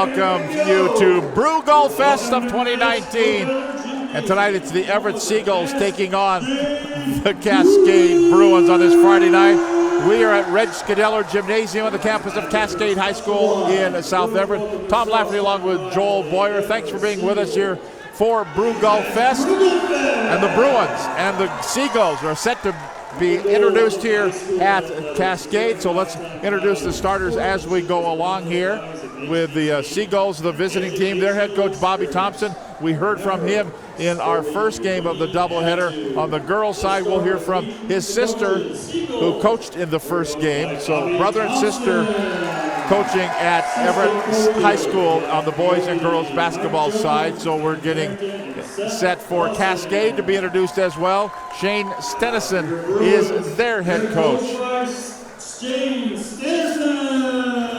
welcome you to Brew Golf Fest of 2019. And tonight it's the Everett Seagulls taking on the Cascade Bruins on this Friday night. We are at Reg Scadeller Gymnasium on the campus of Cascade High School in South Everett. Tom Lafferty along with Joel Boyer. Thanks for being with us here for Brew Golf Fest. And the Bruins and the Seagulls are set to be introduced here at Cascade. So let's introduce the starters as we go along here with the Seagulls, the visiting team. Their head coach, Bobby Thompson. We heard from him in our first game of the doubleheader. On the girls' side, we'll hear from his sister, who coached in the first game. So brother and sister coaching at Everett High School on the boys and girls basketball side. So we're getting set for Cascade to be introduced as well. Shane Stennison is their head coach.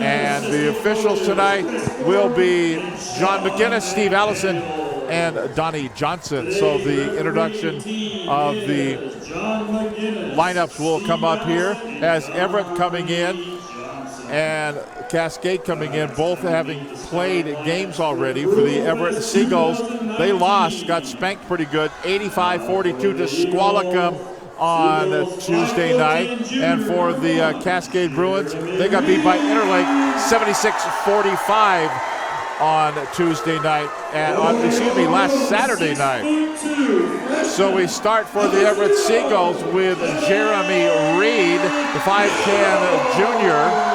And the officials tonight will be John McGinnis, Steve Allison, and Donnie Johnson. So the introduction of the lineups will come up here as Everett coming in and Cascade coming in, both having played games already. For the Everett Seagulls, they lost, got spanked pretty good, 85-42 to Squalicum on Tuesday night. And for the Cascade Bruins, they got beat by Interlake 76-45 on Tuesday night, and last Saturday night. So we start for the Everett Seagulls with Jeremy Reed, the 5'10" junior.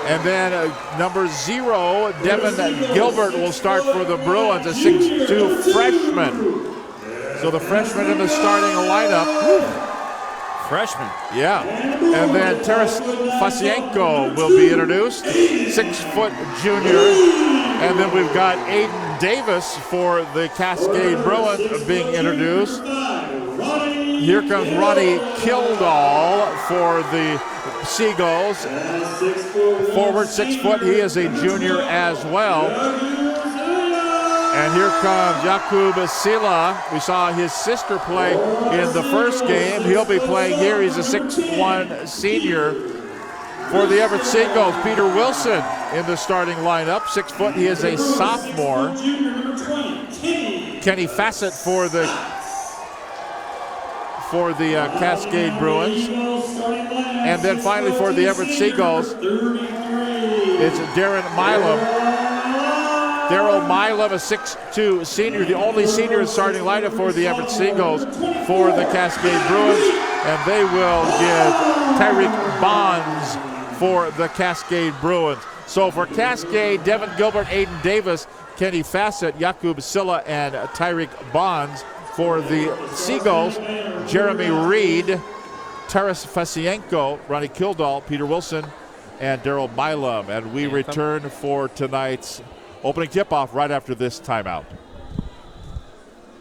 And then number 0, Devin Gilbert, will start for the Bruins, a 6'2" freshman. So the freshman in the starting lineup. Freshman. Yeah. And then Taras Fasienko will be introduced, 6-foot junior. And then we've got Aiden Davis for the Cascade Bruins being introduced. Here comes Ronnie Kildall for the Seagulls. Forward, 6 foot. He is a junior as well. And here comes Jakub Sila. We saw his sister play in the first game. He'll be playing here. He's a 6'1" senior. For the Everett Seagulls, Peter Wilson in the starting lineup, 6 foot. He is a sophomore. Kenny Fassett for the Cascade Bruins. And then finally for the Everett Seagulls, it's Darren Milam. Daryl Milam, a 6'2" senior, the only senior in starting lineup for the Everett Seagulls for the Cascade Bruins. And they will give Tyreek Bonds for the Cascade Bruins. So for Cascade, Devin Gilbert, Aiden Davis, Kenny Fassett, Jakub Silla, and Tyreek Bonds. For the Seagulls, Jeremy Reed, Taras Fasienko, Ronnie Kildall, Peter Wilson, and Daryl Milam. And we return for tonight's opening tip-off right after this timeout.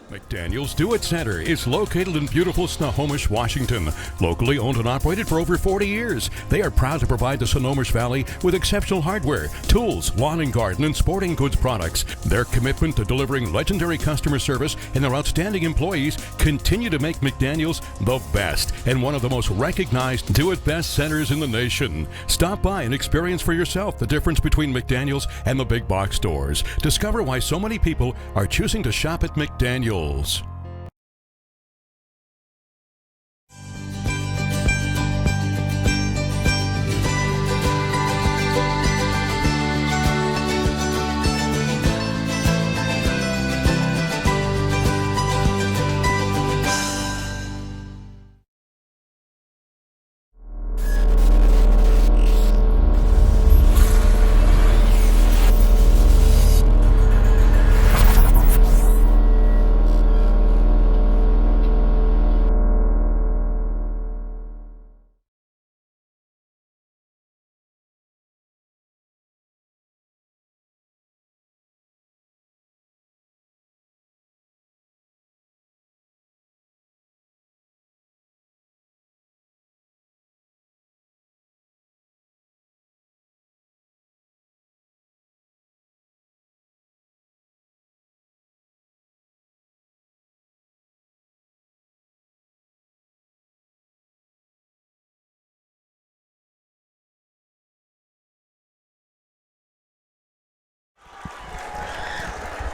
McDaniel's Do-It Center is located in beautiful Snohomish, Washington. Locally owned and operated for over 40 years, they are proud to provide the Snohomish Valley with exceptional hardware, tools, lawn and garden, and sporting goods products. Their commitment to delivering legendary customer service and their outstanding employees continue to make McDaniel's the best and one of the most recognized Do-It-Best centers in the nation. Stop by and experience for yourself the difference between McDaniel's and the big box stores. Discover why so many people are choosing to shop at McDaniel's.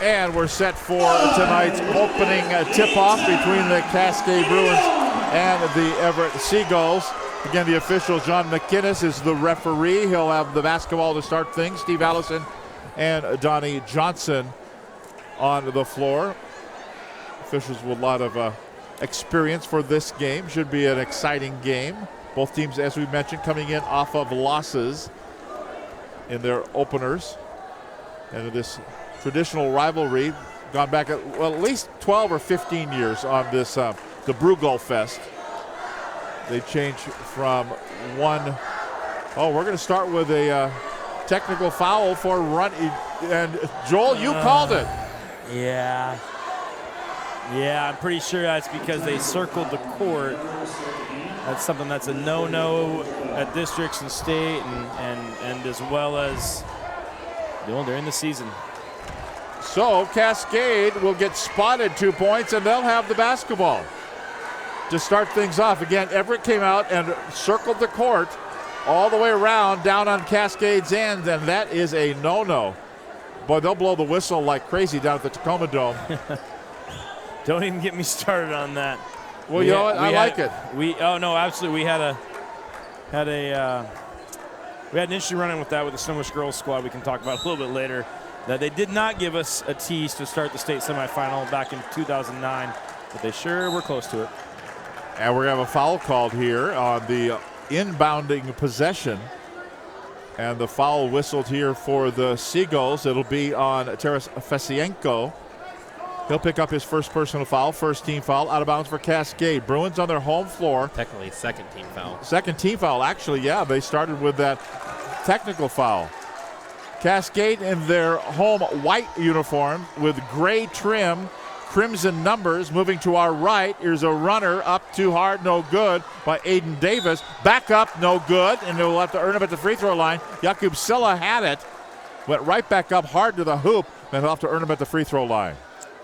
And we're set for tonight's opening tip-off between the Cascade Bruins and the Everett Seagulls. Again, the official, John McInnes, is the referee. He'll have the basketball to start things. Steve Allison and Donnie Johnson on the floor. Officials with a lot of experience for this game. Should be an exciting game. Both teams, as we mentioned, coming in off of losses in their openers. And this traditional rivalry gone back at least 12 or 15 years on this, the Brugal Fest. They changed from one. Oh, we're going to start with a technical foul for run. And Joel, you called it. Yeah, I'm pretty sure that's because they circled the court. That's something that's a no-no at districts and state, and as well as during the season. So Cascade will get spotted 2 points, and they'll have the basketball to start things off. Again, Everett came out and circled the court all the way around down on Cascade's end, and that is a no-no. Boy, they'll blow the whistle like crazy down at the Tacoma Dome. Don't even get me started on that. Well, you know what? I like it. Oh no, absolutely. We had an interesting run-in with that with the Snowish girls squad. We can talk about a little bit later. That they did not give us a tease to start the state semifinal back in 2009, but they sure were close to it. And we're going to have a foul called here on the inbounding possession. And the foul whistled here for the Seagulls. It'll be on Taras Fesienko. He'll pick up his first personal foul, first team foul, out of bounds for Cascade. Bruins on their home floor. Technically second team foul. Second team foul, actually, yeah. They started with that technical foul. Cascade in their home white uniform with gray trim, crimson numbers. Moving to our right, here's a runner up too hard, no good by Aiden Davis. Back up, no good, and they'll have to earn him at the free throw line. Jakub Silla had it, went right back up hard to the hoop, then he'll have to earn him at the free throw line.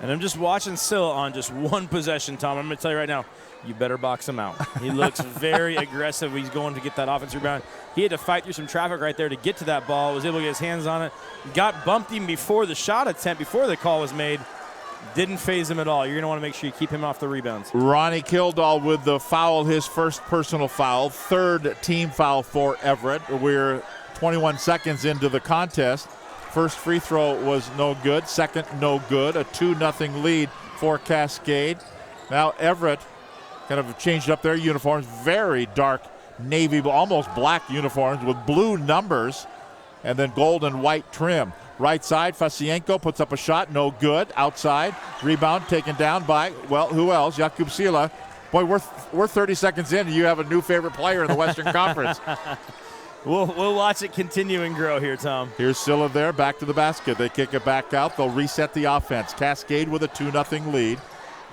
And I'm just watching Silla on just one possession, Tom. I'm going to tell you right now, you better box him out. He looks very aggressive. He's going to get that offensive rebound. He had to fight through some traffic right there to get to that ball. Was able to get his hands on it. Got bumped even before the shot attempt, before the call was made. Didn't phase him at all. You're going to want to make sure you keep him off the rebounds. Ronnie Kildall with the foul, his first personal foul. Third team foul for Everett. We're 21 seconds into the contest. First free throw was no good. Second, no good. A 2-0 lead for Cascade. Now Everett kind of changed up their uniforms. Very dark navy, almost black uniforms with blue numbers and then gold and white trim. Right side, Fasienko puts up a shot. No good. Outside. Rebound taken down by, well, who else? Jakub Silla. Boy, we're 30 seconds in and you have a new favorite player in the Western Conference. We'll watch it continue and grow here, Tom. Here's Silla there, back to the basket. They kick it back out. They'll reset the offense. Cascade with a 2-0 lead.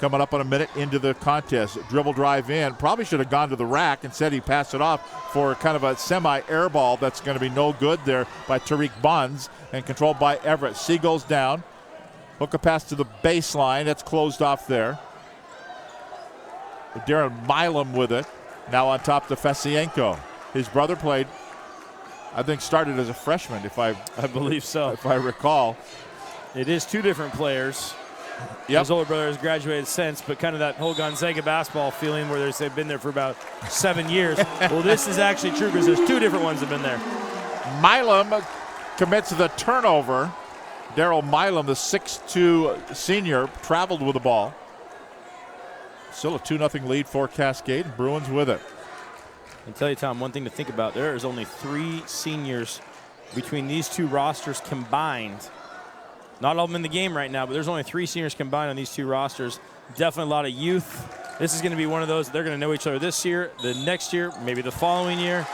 Coming up on a minute into the contest. Dribble drive in. Probably should have gone to the rack. Instead, he passed it off for kind of a semi-air ball that's going to be no good there by Tariq Bonds and controlled by Everett. Seagulls down. Hook a pass to the baseline. That's closed off there. Darren Milam with it. Now on top to Fesienko. His brother played, I think, started as a freshman, I believe so. If I recall. It is two different players. Yep. His older brother has graduated since, but kind of that whole Gonzaga basketball feeling where they've been there for about 7 years. Well, this is actually true because there's two different ones that have been there. Milam commits the turnover. Daryl Milam, the 6'2 senior, traveled with the ball. Still a 2-0 lead for Cascade. Bruins with it. I tell you, Tom, one thing to think about, there is only 3 seniors between these two rosters combined. Not all of them in the game right now, but there's only 3 seniors combined on these two rosters. Definitely a lot of youth. This is going to be one of those, they're going to know each other this year, the next year, maybe the following year.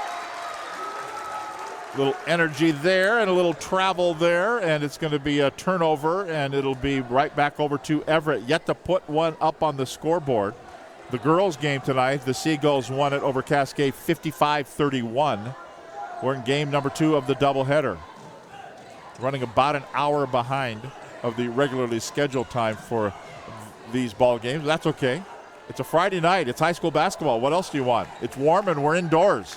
A little energy there and a little travel there, and it's going to be a turnover, and it'll be right back over to Everett. Yet to put one up on the scoreboard. The girls' game tonight, the Seagulls won it over Cascade 55-31. We're in game number 2 of the doubleheader. Running about an hour behind of the regularly scheduled time for these ball games. That's okay. It's a Friday night. It's high school basketball. What else do you want? It's warm and we're indoors.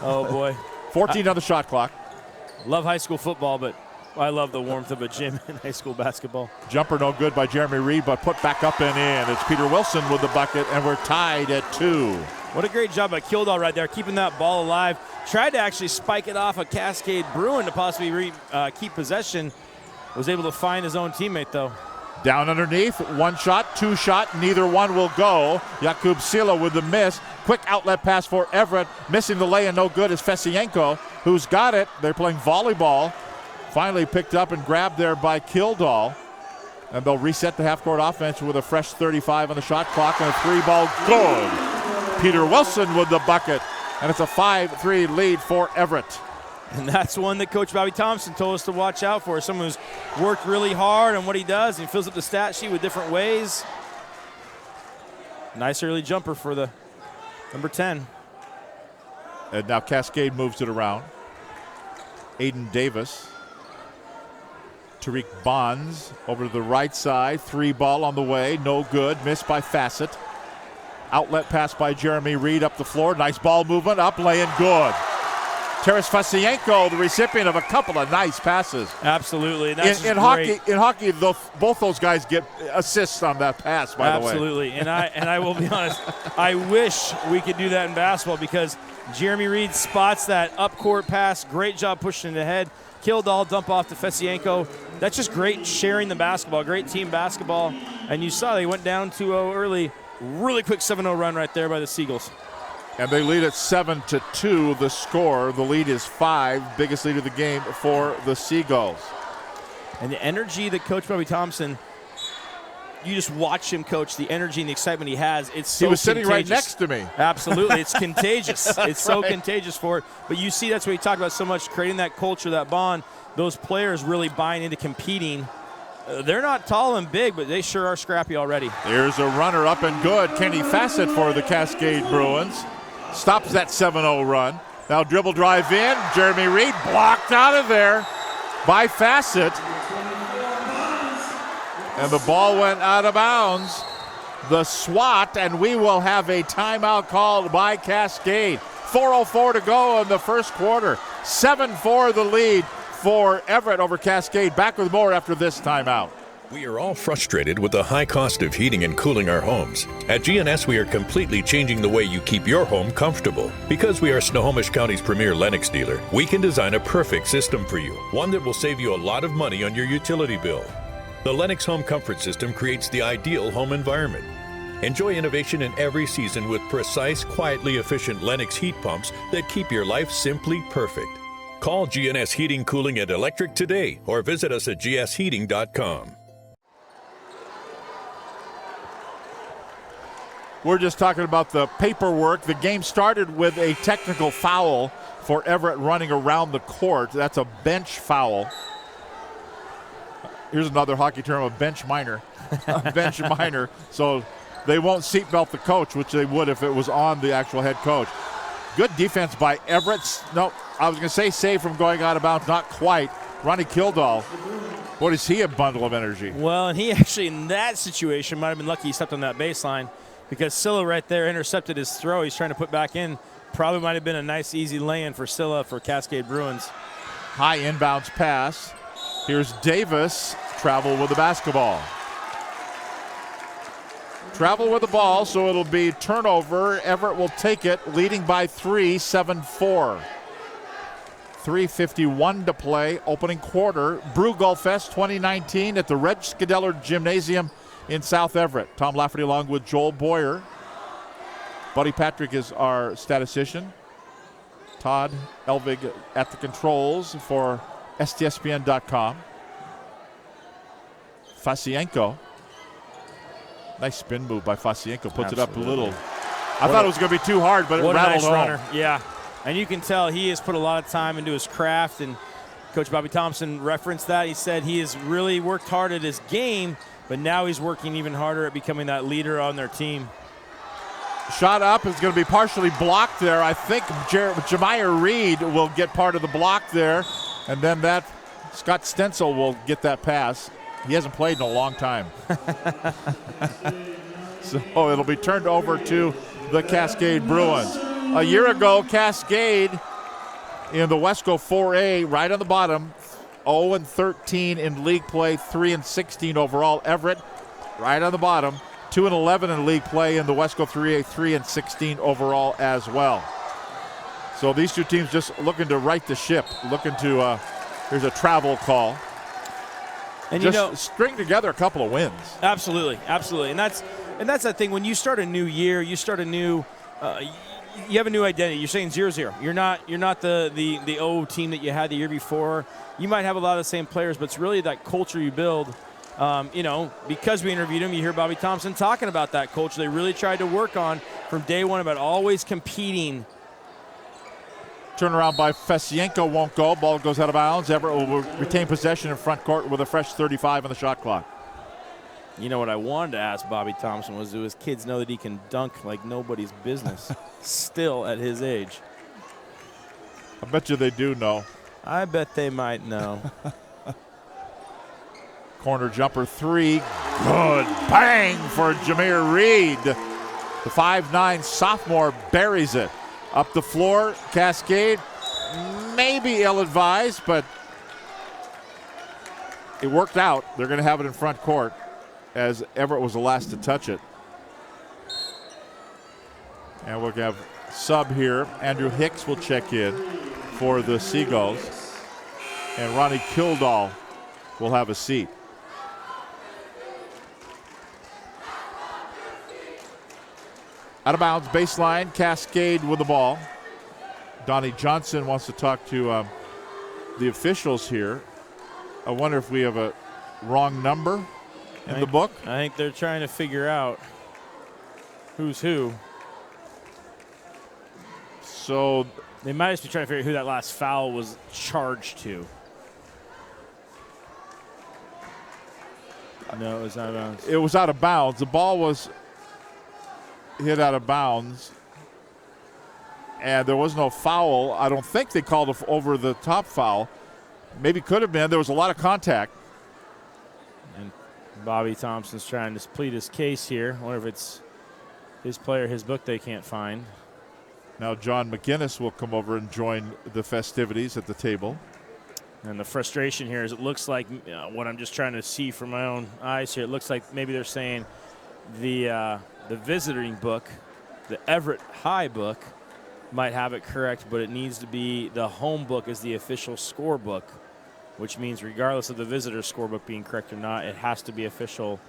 Oh, boy. 14 on the shot clock. Love high school football, but I love the warmth of a gym in high school basketball. Jumper no good by Jeremy Reed, but put back up and in. It's Peter Wilson with the bucket, and we're tied at 2. What a great job by Kildall right there, keeping that ball alive. Tried to actually spike it off a Cascade Bruin to possibly keep possession. Was able to find his own teammate, though. Down underneath, 1 shot, 2 shot, neither one will go. Jakub Sila with the miss. Quick outlet pass for Everett. Missing the lay and no good is Fesienko, who's got it. They're playing volleyball. Finally picked up and grabbed there by Kildall. And they'll reset the half-court offense with a fresh 35 on the shot clock and a 3-ball good. Peter Wilson with the bucket. And it's a 5-3 lead for Everett. And that's one that Coach Bobby Thompson told us to watch out for. Someone who's worked really hard on what he does. And he fills up the stat sheet with different ways. Nice early jumper for the number 10. And now Cascade moves it around. Aiden Davis. Tariq Bonds over to the right side. 3-ball on the way. No good. Missed by Fassett. Outlet pass by Jeremy Reed up the floor. Nice ball movement. Up, laying good. Taras Fasienko, the recipient of a couple of nice passes. Absolutely. In hockey, both those guys get assists on that pass, by the way. Absolutely. And I will be honest, I wish we could do that in basketball because Jeremy Reed spots that up-court pass. Great job pushing it ahead. Kildall, dump off to Fesienko. That's just great sharing the basketball, great team basketball. And you saw they went down 2-0 early. Really quick 7-0 run right there by the Seagulls. And they lead at 7-2, the score. The lead is 5, biggest lead of the game for the Seagulls. And the energy that Coach Bobby Thompson, you just watch him coach, the energy and the excitement he has. It's so He was sitting contagious. right next to me. Absolutely. It's contagious. It's so right. contagious for it. But you see that's what he talked about so much, creating that culture, that bond, those players really buying into competing. They're not tall and big, but they sure are scrappy already. Here's a runner up and good. Kenny Fassett for the Cascade Bruins. Stops that 7-0 run. Now dribble drive in. Jeremy Reed blocked out of there by Fassett. And the ball went out of bounds. The swat, and we will have a timeout called by Cascade. 4:04 to go in the first quarter. 7-4 the lead for Everett over Cascade. Back with more after this timeout. We are all frustrated with the high cost of heating and cooling our homes. At GNS, we are completely changing the way you keep your home comfortable. Because we are Snohomish County's premier Lennox dealer, we can design a perfect system for you, one that will save you a lot of money on your utility bill. The Lennox Home Comfort System creates the ideal home environment. Enjoy innovation in every season with precise, quietly efficient Lennox heat pumps that keep your life simply perfect. Call GNS Heating, Cooling, and Electric today or visit us at gsheating.com. We're just talking about the paperwork. The game started with a technical foul for Everett running around the court. That's a bench foul. Here's another hockey term, a bench minor. A bench minor. So they won't seatbelt the coach, which they would if it was on the actual head coach. Good defense by Everett. No, I was going to say save from going out of bounds. Not quite. Ronnie Kildall. What is he, a bundle of energy? Well, and he actually, in that situation, might have been lucky he stepped on that baseline because Silla right there intercepted his throw. He's trying to put back in. Probably might have been a nice, easy lay-in for Silla for Cascade Bruins. High inbounds pass. Here's Davis. Travel with the basketball. Travel with the ball, so it'll be turnover. Everett will take it, leading by 3, 7-4. 3:51 to play, opening quarter. Brugol Fest 2019 at the Red Scadeller Gymnasium in South Everett. Tom Lafferty along with Joel Boyer. Buddy Patrick is our statistician. Todd Elvig at the controls for STSPN.com. Fasienko. Nice spin move by Fasienko. Puts it up a little. I thought it was going to be too hard, but it rattled nice home. Runner. Yeah. And you can tell he has put a lot of time into his craft, and Coach Bobby Thompson referenced that. He said he has really worked hard at his game, but now he's working even harder at becoming that leader on their team. Shot up is going to be partially blocked there. I think Jamiah Reed will get part of the block there, and then that Scott Stencil will get that pass. He hasn't played in a long time. So it'll be turned over to the Cascade Bruins. A year ago, Cascade in the Wesco 4A, right on the bottom, 0-13 in league play, 3-16 overall. Everett, right on the bottom, 2-11 in league play, and the Wesco 3A, 3-16 overall as well. So these two teams just looking to right the ship, looking to, here's a travel call. And just string together a couple of wins. Absolutely, absolutely. And that's the thing. When you start a new year, you start a new you have a new identity. You're saying 0-0. You're not the old team that you had the year before. You might have a lot of the same players, but it's really that culture you build. Because we interviewed him, you hear Bobby Thompson talking about that culture they really tried to work on from day one about always competing. Turnaround by Fesienko won't go. Ball goes out of bounds. Everett will retain possession in front court with a fresh 35 on the shot clock. You know what I wanted to ask Bobby Thompson was, do his kids know that he can dunk like nobody's business still at his age? I bet you they do know. I bet they might know. Corner jumper 3. Good. Bang for Jameer Reed. The 5'9 sophomore buries it. Up the floor, Cascade, maybe ill-advised, but it worked out. They're going to have it in front court as Everett was the last to touch it. And we'll have sub here. Andrew Hicks will check in for the Seagulls. And Ronnie Kildall will have a seat. Out of bounds, baseline, Cascade with the ball. Donnie Johnson wants to talk to the officials here. I wonder if we have a wrong number in the book. I think they're trying to figure out who's who. So they might just be trying to figure out who that last foul was charged to. No, it was out of bounds. It was out of bounds. The ball was hit out of bounds, and there was no foul. I don't think they called an over-the-top foul. Maybe could have been. There was a lot of contact. And Bobby Thompson's trying to plead his case here. I wonder if it's his player, his book they can't find. Now John McGinnis will come over and join the festivities at the table. And the frustration here is it looks like what I'm just trying to see from my own eyes here. It looks like maybe they're saying the visiting book, the Everett High book, might have it correct, but it needs to be the home book as the official scorebook, which means regardless of the visitor scorebook being correct or not, it has to be official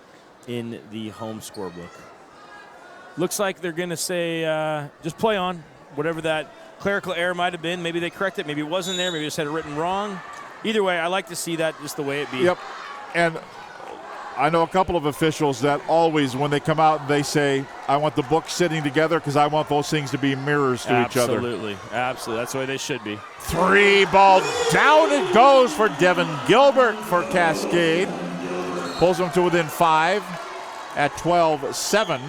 in the home scorebook. Looks like they're going to say just play on, whatever that clerical error might have been. Maybe they correct it, maybe it wasn't there, maybe they just had it written wrong. Either way, I like to see that just the way it be. Yep, and I know a couple of officials that always, when they come out, they say, I want the book sitting together because I want those things to be mirrors to each other. Absolutely. Absolutely. That's the way they should be. 3 ball down it goes for Devin Gilbert for Cascade. Pulls them to within 5 at 12-7.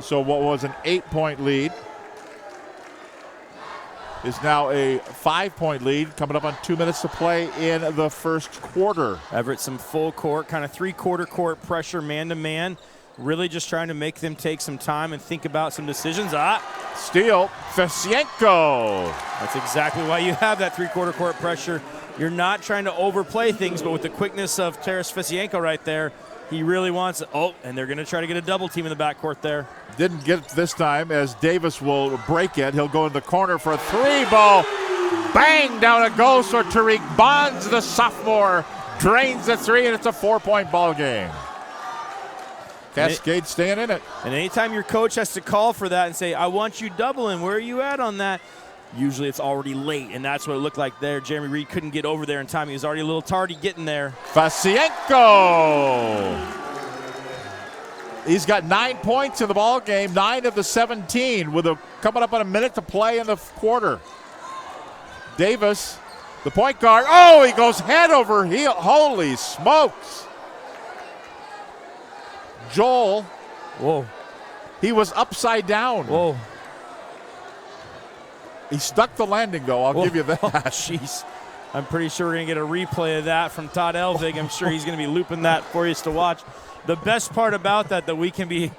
So what was an 8-point lead is now a 5-point lead, coming up on 2 minutes to play in the first quarter. Everett, some full court, kind of 3/4 court pressure, man-to-man. Really just trying to make them take some time and think about some decisions. Steal, Fesienko. That's exactly why you have that 3/4 court pressure. You're not trying to overplay things, but with the quickness of Taras Fesienko right there, he really wants it. Oh, and they're going to try to get a double team in the backcourt there. Didn't get it this time as Davis will break it. He'll go in the corner for a 3 ball. Bang, down it goes for Tariq Bonds, the sophomore. Drains the 3, and it's a 4-point ball game. Cascade staying in it. And anytime your coach has to call for that and say, I want you doubling, where are you at on that? Usually it's already late, and that's what it looked like there. Jeremy Reed couldn't get over there in time. He was already a little tardy getting there. Fesienko. He's got 9 points in the ball game, 9 of the 17, with coming up on a minute to play in the quarter. Davis, the point guard. Oh, he goes head over heel. Holy smokes. Joel. Whoa. He was upside down. Whoa. He stuck the landing, though. I'll give you that. Jeez. I'm pretty sure we're going to get a replay of that from Todd Elvig. I'm sure he's going to be looping that for us to watch. The best part about that we can be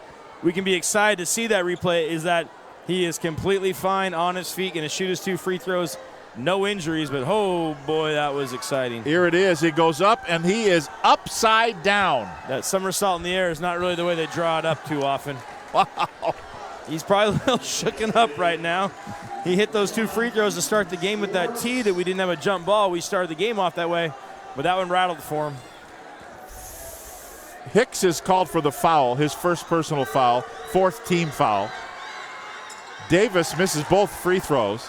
excited to see that replay is that he is completely fine on his feet, going to shoot his 2 free throws No injuries, but oh boy, that was exciting. Here it is. He goes up, and he is upside down. That somersault in the air is not really the way they draw it up too often. Wow. He's probably a little shooken up right now. He hit those 2 free throws to start the game with that tee that we didn't have a jump ball. We started the game off that way, but that one rattled for him. Hicks is called for the foul, his first personal foul, 4th team foul. Davis misses both free throws.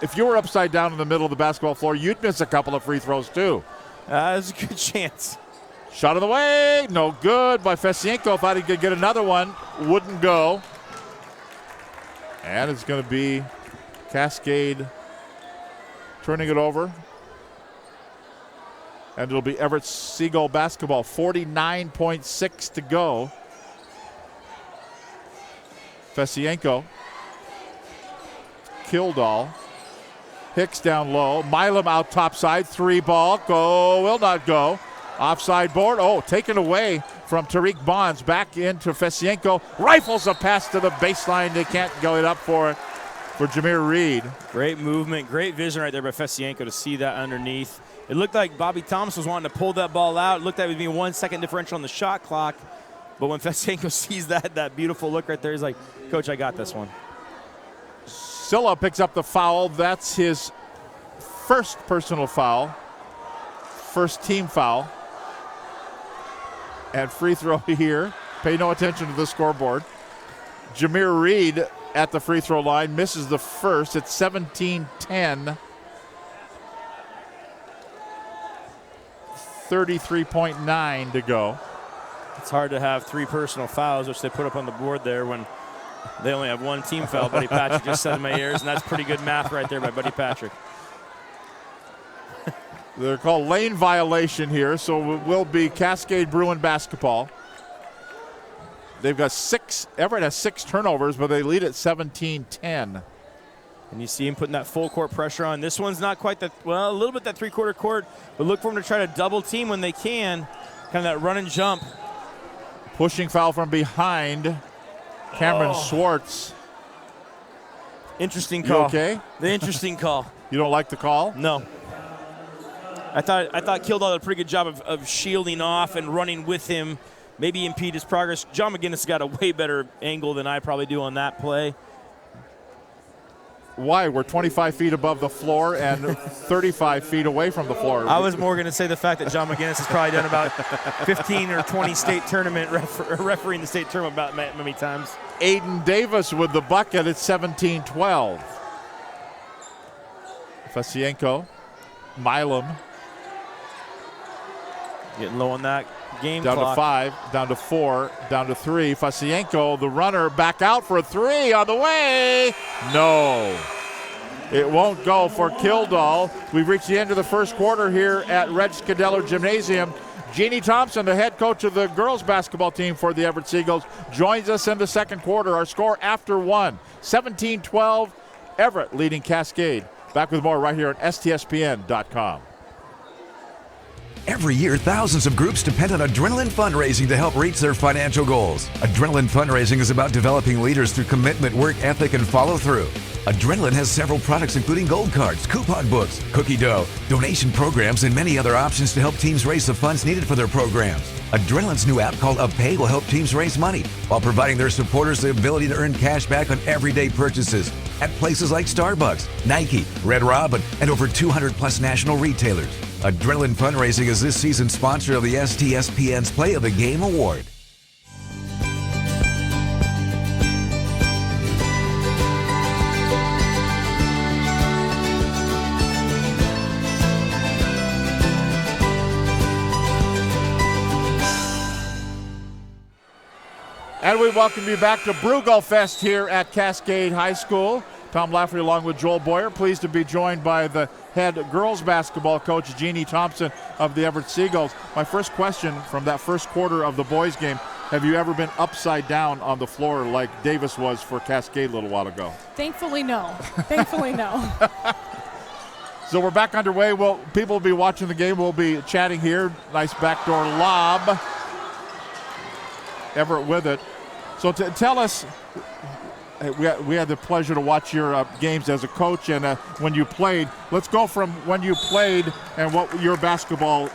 If you were upside down in the middle of the basketball floor, you'd miss a couple of free throws too. There's a good chance. Shot of the way, no good by Fesienko. Thought he could get another one, wouldn't go. And it's going to be Cascade turning it over. And it'll be Everett Seagull basketball. 49.6 to go. Fesienko. Kildall. Hicks down low. Milam out top side. 3 ball. Go. Will not go. Offside board. Oh, taken away from Tariq Bonds. Back into Fesienko. Rifles a pass to the baseline. They can't go it up for it for Jameer Reed. Great movement. Great vision right there by Fesienko to see that underneath. It looked like Bobby Thomas was wanting to pull that ball out. It looked like it would be 1 second differential on the shot clock. But when Fesienko sees that beautiful look right there, he's like, Coach, I got this one. Silla picks up the foul. That's his first personal foul. First team foul. And free throw here. Pay no attention to the scoreboard. Jameer Reed at the free throw line misses the first. It's 17-10. 33.9 to go. It's hard to have 3 personal fouls, which they put up on the board there when they only have 1 team foul. Buddy Patrick just said in my ears, and that's pretty good math right there by Buddy Patrick. They're called lane violation here, so it will be Cascade Bruin basketball. They've got 6, Everett has 6 turnovers, but they lead at 17-10. And you see him putting that full court pressure on. This one's not quite that, well, a little bit that 3-quarter court, but look for him to try to double team when they can. Kind of that run and jump. Pushing foul from behind. Cameron Schwartz. Interesting call. You okay? The interesting call. You don't like the call? No. I thought Kildall did a pretty good job of shielding off and running with him, maybe impede his progress. John McGinnis got a way better angle than I probably do on that play. Why? We're 25 feet above the floor and 35 feet away from the floor. I was more going to say the fact that John McGinnis has probably done about 15 or 20 state tournament refereeing the state tournament about many times. Aiden Davis with the bucket at 17-12. Fesienko, Milam. Getting low on that game down clock. To 5, down to 4, down to 3. Fesienko, the runner, back out for a 3 on the way. No. It won't go for Kildall. We've reached the end of the first quarter here at Reg Scadeller Gymnasium. Jeannie Thompson, the head coach of the girls basketball team for the Everett Seagulls, joins us in the second quarter. Our score after 1, 17-12, Everett leading Cascade. Back with more right here on STSPN.com. Every year, thousands of groups depend on Adrenaline Fundraising to help reach their financial goals. Adrenaline Fundraising is about developing leaders through commitment, work ethic, and follow through. Adrenaline has several products including gold cards, coupon books, cookie dough, donation programs, and many other options to help teams raise the funds needed for their programs. Adrenaline's new app called UpPay will help teams raise money while providing their supporters the ability to earn cash back on everyday purchases at places like Starbucks, Nike, Red Robin, and over 200 plus national retailers. Adrenaline Fundraising is this season's sponsor of the STSPN's Play of the Game Award. And we welcome you back to Brugal Fest here at Cascade High School. Tom Lafferty along with Joel Boyer, pleased to be joined by the head girls basketball coach, Jeannie Thompson of the Everett Seagulls. My first question from that first quarter of the boys game, have you ever been upside down on the floor like Davis was for Cascade a little while ago? Thankfully, no. Thankfully, no. So we're back underway. Well, people will be watching the game. We'll be chatting here. Nice backdoor lob. Everett with it. So tell us, we had the pleasure to watch your games as a coach and when you played. Let's go from when you played and what your basketball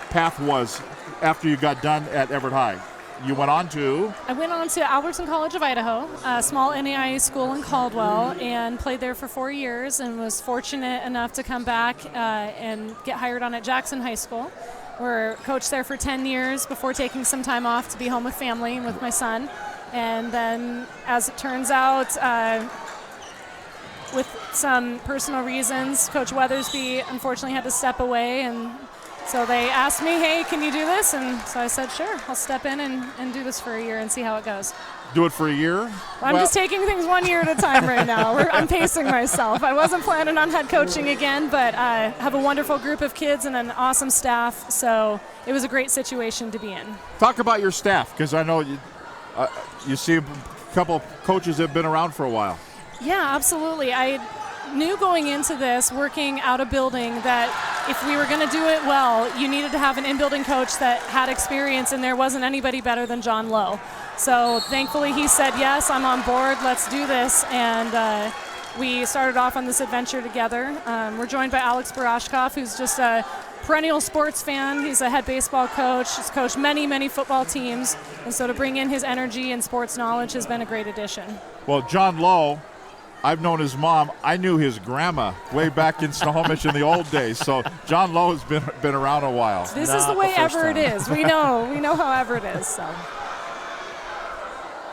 path was after you got done at Everett High. You went on to? I went on to Albertson College of Idaho, a small NAIA school in Caldwell, and played there for 4 years and was fortunate enough to come back and get hired on at Jackson High School. We're coached there for 10 years before taking some time off to be home with family and with my son. And then, as it turns out, with some personal reasons, Coach Weathersby unfortunately had to step away, and so they asked me, hey, can you do this? And so I said, sure, I'll step in and do this for a year and see how it goes. Do it for a year? I'm just taking things 1 year at a time right now. I'm pacing myself. I wasn't planning on head coaching again, but I have a wonderful group of kids and an awesome staff, so it was a great situation to be in. Talk about your staff, because I know you see a couple of coaches that have been around for a while. Yeah, absolutely. I knew going into this, working out a building, that if we were going to do it well, you needed to have an in-building coach that had experience, and there wasn't anybody better than John Lowe. So thankfully he said, yes, I'm on board, let's do this, and we started off on this adventure together. We're joined by Alex Barashkov, who's just a perennial sports fan. He's a head baseball coach. He's coached many, many football teams, and so to bring in his energy and sports knowledge has been a great addition. Well, John Lowe, I've known his mom. I knew his grandma way back in Snohomish in the old days. So John Lowe has been around a while. This is the way Everett is. We know how Everett is. So.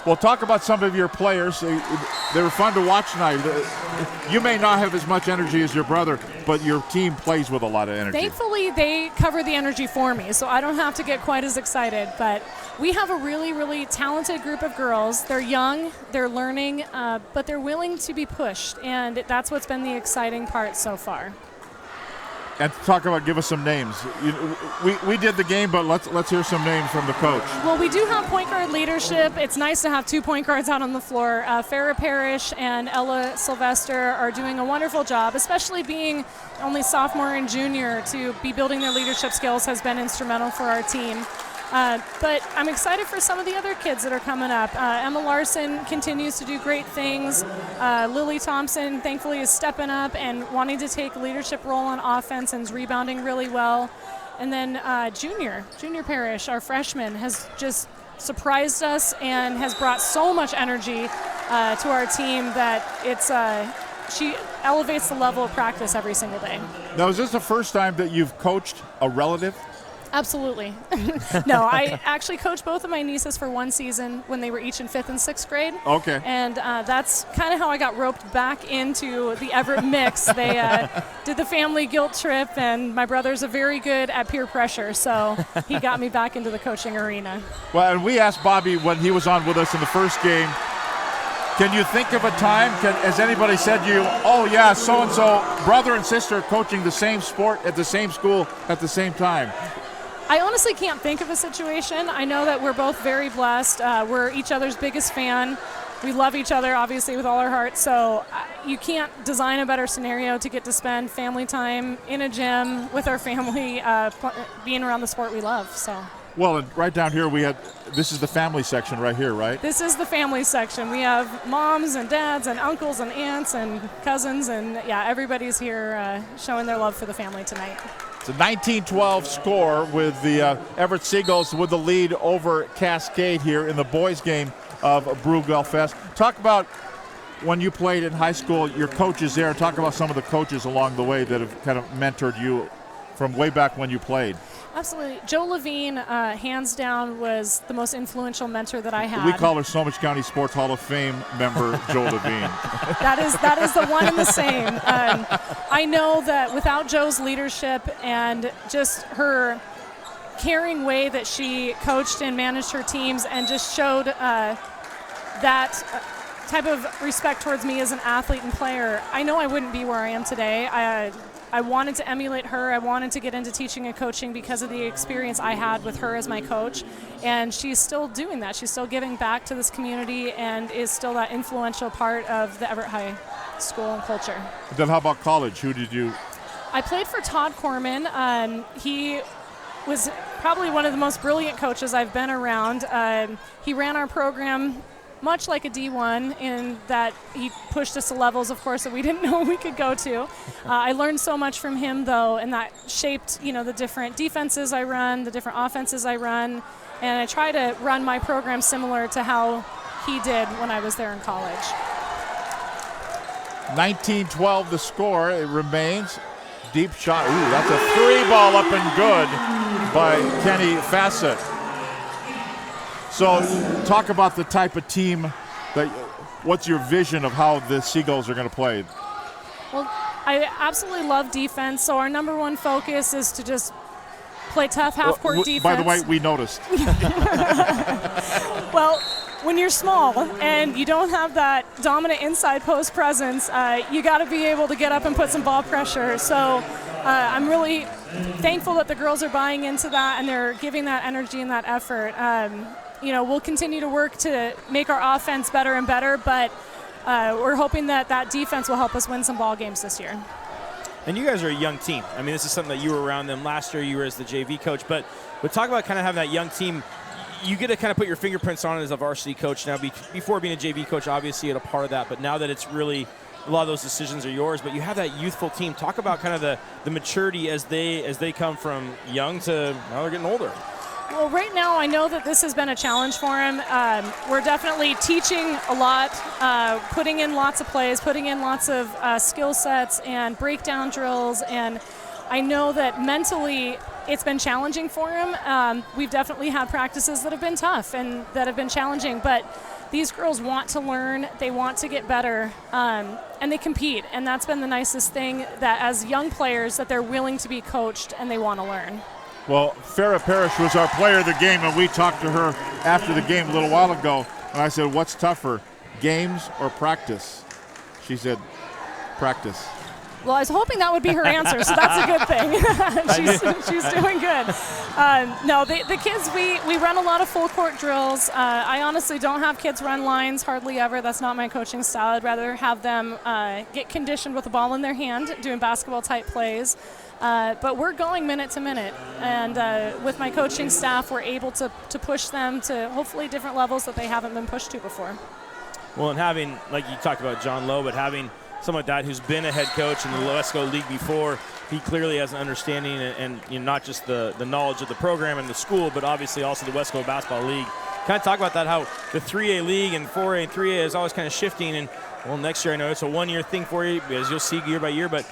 Well, talk about some of your players. They were fun to watch tonight. You may not have as much energy as your brother, but your team plays with a lot of energy. Thankfully, they cover the energy for me, so I don't have to get quite as excited. But we have a really, really talented group of girls. They're young, they're learning, but they're willing to be pushed, and that's what's been the exciting part so far. And give us some names. We did the game, but let's hear some names from the coach. Well, we do have point guard leadership. It's nice to have 2 point guards out on the floor. Farrah Parrish and Ella Sylvester are doing a wonderful job, especially being only sophomore and junior. To be building their leadership skills has been instrumental for our team. But I'm excited for some of the other kids that are coming up. Emma Larson continues to do great things. Lily Thompson, thankfully, is stepping up and wanting to take a leadership role on offense and is rebounding really well. And then Junior Parrish, our freshman, has just surprised us and has brought so much energy to our team that she elevates the level of practice every single day. Now, is this the first time that you've coached a relative? Absolutely. No, I actually coached both of my nieces for 1 season when they were each in 5th and 6th grade. Okay. And that's kind of how I got roped back into the Everett mix. They did the family guilt trip, and my brother's very good at peer pressure, so he got me back into the coaching arena. Well, and we asked Bobby when he was on with us in the first game, can you think of a time, has anybody said to you, oh yeah, so-and-so, brother and sister coaching the same sport at the same school at the same time? I honestly can't think of a situation. I know that we're both very blessed. We're each other's biggest fan. We love each other, obviously, with all our hearts. So you can't design a better scenario to get to spend family time in a gym with our family, being around the sport we love. So. Well, and right down here this is the family section right here, right? This is the family section. We have moms and dads and uncles and aunts and cousins, and yeah, everybody's here showing their love for the family tonight. It's a 19-12 score with the Everett Seagulls with the lead over Cascade here in the boys' game of Brugel Fest. Talk about when you played in high school, your coaches there. Talk about some of the coaches along the way that have kind of mentored you from way back when you played. Absolutely. Joe Levine, hands down, was the most influential mentor that I had. We call her Snohomish County Sports Hall of Fame member Joe Levine. That is the one and the same. I know that without Joe's leadership and just her caring way that she coached and managed her teams and just showed that type of respect towards me as an athlete and player, I know I wouldn't be where I am today. I wanted to emulate her. I wanted to get into teaching and coaching because of the experience I had with her as my coach. And she's still doing that. She's still giving back to this community and is still that influential part of the Everett High School and culture. Then how about college? Who did you? I played for Todd Corman. He was probably one of the most brilliant coaches I've been around. He ran our program much like a D1 in that he pushed us to levels, of course, that we didn't know we could go to. I learned so much from him, though, and that shaped, the different defenses I run, the different offenses I run, and I try to run my program similar to how he did when I was there in college. 19-12 the score. It remains. Deep shot. Ooh, that's a 3-ball up and good by Kenny Fassett. So talk about the type of team what's your vision of how the Seagulls are going to play? Well, I absolutely love defense, so our number one focus is to just play tough half-court defense. By the way, we noticed. Well, when you're small and you don't have that dominant inside post presence, you got to be able to get up and put some ball pressure. So I'm really thankful that the girls are buying into that and they're giving that energy and that effort. We'll continue to work to make our offense better and better, but we're hoping that defense will help us win some ball games this year. And you guys are a young team. I mean, this is something that you were around them last year. You were as the JV coach, but talk about kind of having that young team. You get to kind of put your fingerprints on it as a varsity coach now. Before being a JV coach, obviously you had a part of that, but now that it's really a lot of those decisions are yours, but you have that youthful team. Talk about kind of the maturity as they come from young to now they're getting older. Well, right now I know that this has been a challenge for him. We're definitely teaching a lot, putting in lots of plays, putting in lots of skill sets and breakdown drills, and I know that mentally it's been challenging for him. We've definitely had practices that have been tough and that have been challenging, but these girls want to learn, they want to get better, and they compete, and that's been the nicest thing, that as young players that they're willing to be coached and they want to learn. Well, Farrah Parrish was our player of the game, and we talked to her after the game a little while ago, and I said, what's tougher, games or practice? She said, practice. Well, I was hoping that would be her answer, so that's a good thing. she's doing good. No, the kids, we run a lot of full court drills. I honestly don't have kids run lines hardly ever. That's not my coaching style. I'd rather have them get conditioned with the ball in their hand, doing basketball-type plays. But we're going minute to minute, and with my coaching staff, we're able to push them to hopefully different levels that they haven't been pushed to before. Well, and having, like you talked about John Lowe, but having someone like that who's been a head coach in the Wesco League before, he clearly has an understanding and not just the knowledge of the program and the school, but obviously also the Wesco Basketball League. Kind of talk about that, how the 3A league and 4A and 3A is always kind of shifting, and well, next year I know it's a one-year thing for you, as you'll see year by year, but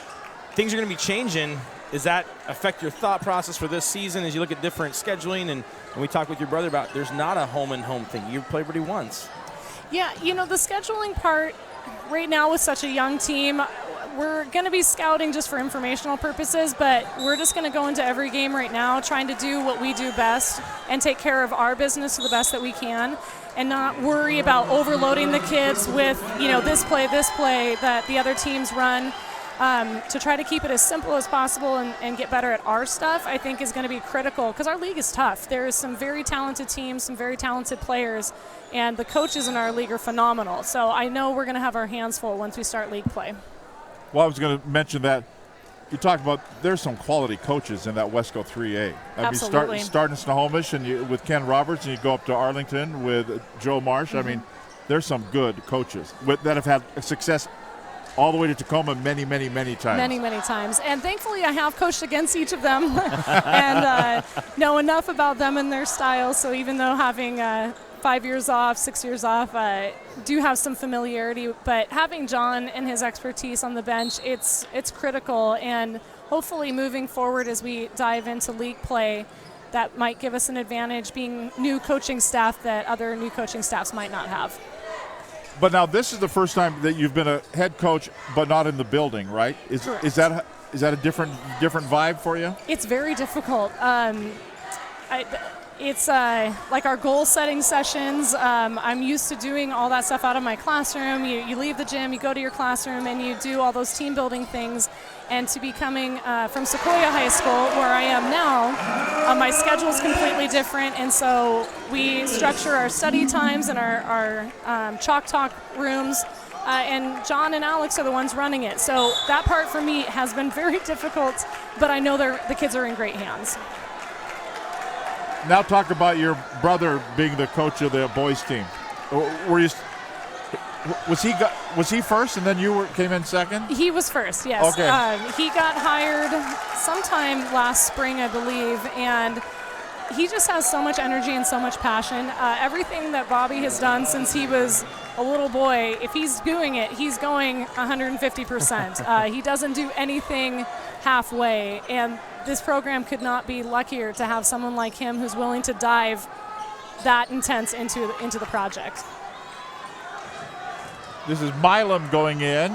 things are going to be changing. Does that affect your thought process for this season as you look at different scheduling? And we talked with your brother about there's not a home-and-home thing. You play everybody once. Yeah, the scheduling part right now with such a young team, we're going to be scouting just for informational purposes, but we're just going to go into every game right now trying to do what we do best and take care of our business to the best that we can and not worry about overloading the kids with, this play that the other teams run. To try to keep it as simple as possible and get better at our stuff, I think is going to be critical because our league is tough. There is some very talented teams, some very talented players, and the coaches in our league are phenomenal. So I know we're going to have our hands full once we start league play. Well, I was going to mention that. You talked about there's some quality coaches in that Wesco 3A. Absolutely. Starting in Snohomish and with Ken Roberts, and you go up to Arlington with Joe Marsh. Mm-hmm. I mean, there's some good coaches that have had success all the way to Tacoma many, many, many times. Many, many times. And thankfully I have coached against each of them and know enough about them and their style. So even though having 5 years off, 6 years off, do have some familiarity. But having John and his expertise on the bench, it's critical. And hopefully moving forward as we dive into league play, that might give us an advantage being new coaching staff that other new coaching staffs might not have. But now this is the first time that you've been a head coach, but not in the building, right? Is that a different vibe for you? It's very difficult. It's like our goal setting sessions. I'm used to doing all that stuff out of my classroom. You leave the gym, you go to your classroom, and you do all those team building things. And to be coming from Sequoia High School, where I am now, my schedule is completely different. And so we structure our study times and our chalk talk rooms. And John and Alex are the ones running it. So that part for me has been very difficult, but I know the kids are in great hands. Now talk about your brother being the coach of the boys team. Were you? Was he first, and then came in second? He was first, yes. Okay. He got hired sometime last spring, I believe, and he just has so much energy and so much passion. Everything that Bobby has done since he was a little boy, if he's doing it, he's going 150%. He doesn't do anything halfway, and this program could not be luckier to have someone like him who's willing to dive that intense into the project. This is Milam going in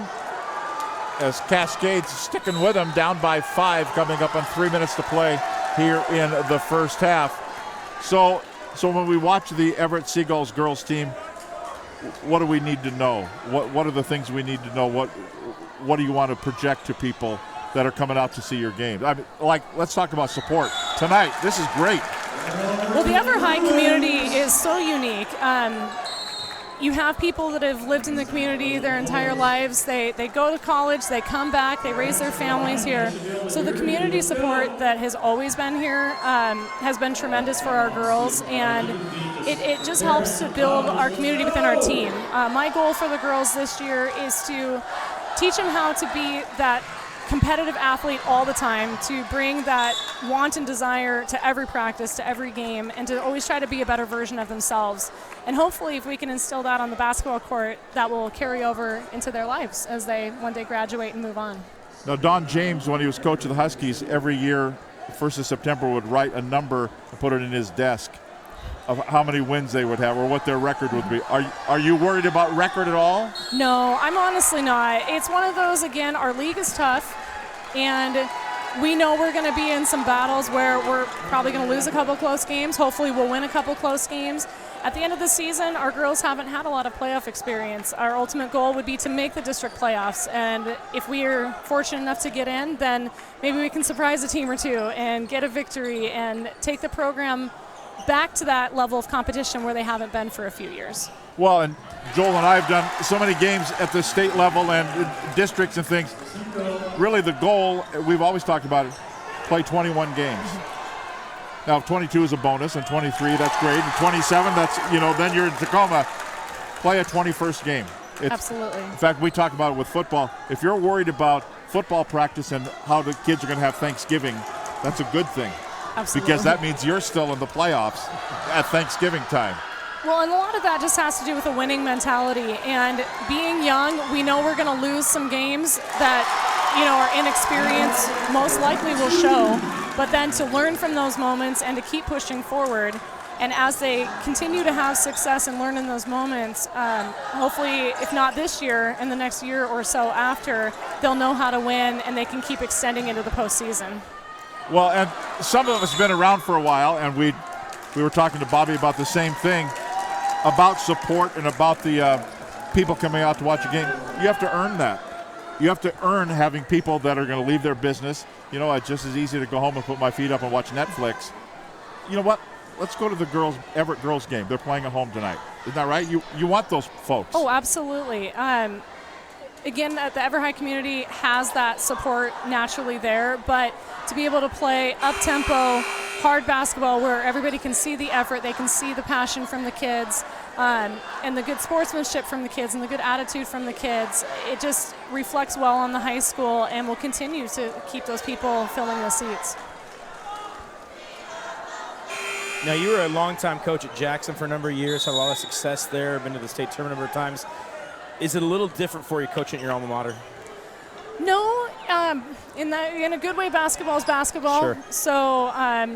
as Cascade's sticking with him, down by 5, coming up on 3 minutes to play here in the first half. So when we watch the Everett Seagulls girls team, what do we need to know? What are the things we need to know? What do you want to project to people that are coming out to see your games? I mean, let's talk about support tonight. This is great. Well, the Everett High community is so unique. You have people that have lived in the community their entire lives. They go to college, they come back, they raise their families here. So the community support that has always been here has been tremendous for our girls, and it just helps to build our community within our team. My goal for the girls this year is to teach them how to be that competitive athlete all the time, to bring that want and desire to every practice, to every game, and to always try to be a better version of themselves. And hopefully if we can instill that on the basketball court, that will carry over into their lives as they one day graduate and move on. Now, Don James, when he was coach of the Huskies, every year, 1st of September, would write a number and put it in his desk of how many wins they would have or what their record would be. Are you worried about record at all? No, I'm honestly not. It's one of those, again, our league is tough, and we know we're going to be in some battles where we're probably going to lose a couple close games. Hopefully we'll win a couple close games. At the end of the season, our girls haven't had a lot of playoff experience. Our ultimate goal would be to make the district playoffs, and if we are fortunate enough to get in, then maybe we can surprise a team or two and get a victory and take the program back to that level of competition where they haven't been for a few years. Well, and Joel and I have done so many games at the state level and districts and things. Really the goal, we've always talked about it, play 21 games. Now, if 22 is a bonus, and 23, that's great. And 27, that's, then you're in Tacoma. Play a 21st game. Absolutely. In fact, we talk about it with football. If you're worried about football practice and how the kids are going to have Thanksgiving, that's a good thing. Absolutely. Because that means you're still in the playoffs at Thanksgiving time. Well, and a lot of that just has to do with a winning mentality. And being young, we know we're going to lose some games that, our inexperience most likely will show. But then to learn from those moments and to keep pushing forward. And as they continue to have success and learn in those moments, hopefully, if not this year, in the next year or so after, they'll know how to win and they can keep extending into the postseason. Well, and some of us have been around for a while, and we were talking to Bobby about the same thing, about support and about the people coming out to watch a game. You have to earn that. You have to earn having people that are going to leave their business. It's just as easy to go home and put my feet up and watch Netflix. You know what? Let's go to the Everett girls game. They're playing at home tonight. Isn't that right? You want those folks. Oh, absolutely. Again, the Everett High community has that support naturally there, but to be able to play up-tempo, hard basketball where everybody can see the effort, they can see the passion from the kids, and the good sportsmanship from the kids and the good attitude from the kids, it just reflects well on the high school and will continue to keep those people filling the seats. Now, you were a longtime coach at Jackson for a number of years, had a lot of success there, been to the state tournament a number of times. Is it a little different for you coaching at your alma mater? No, in a good way, basketball is basketball. Sure. So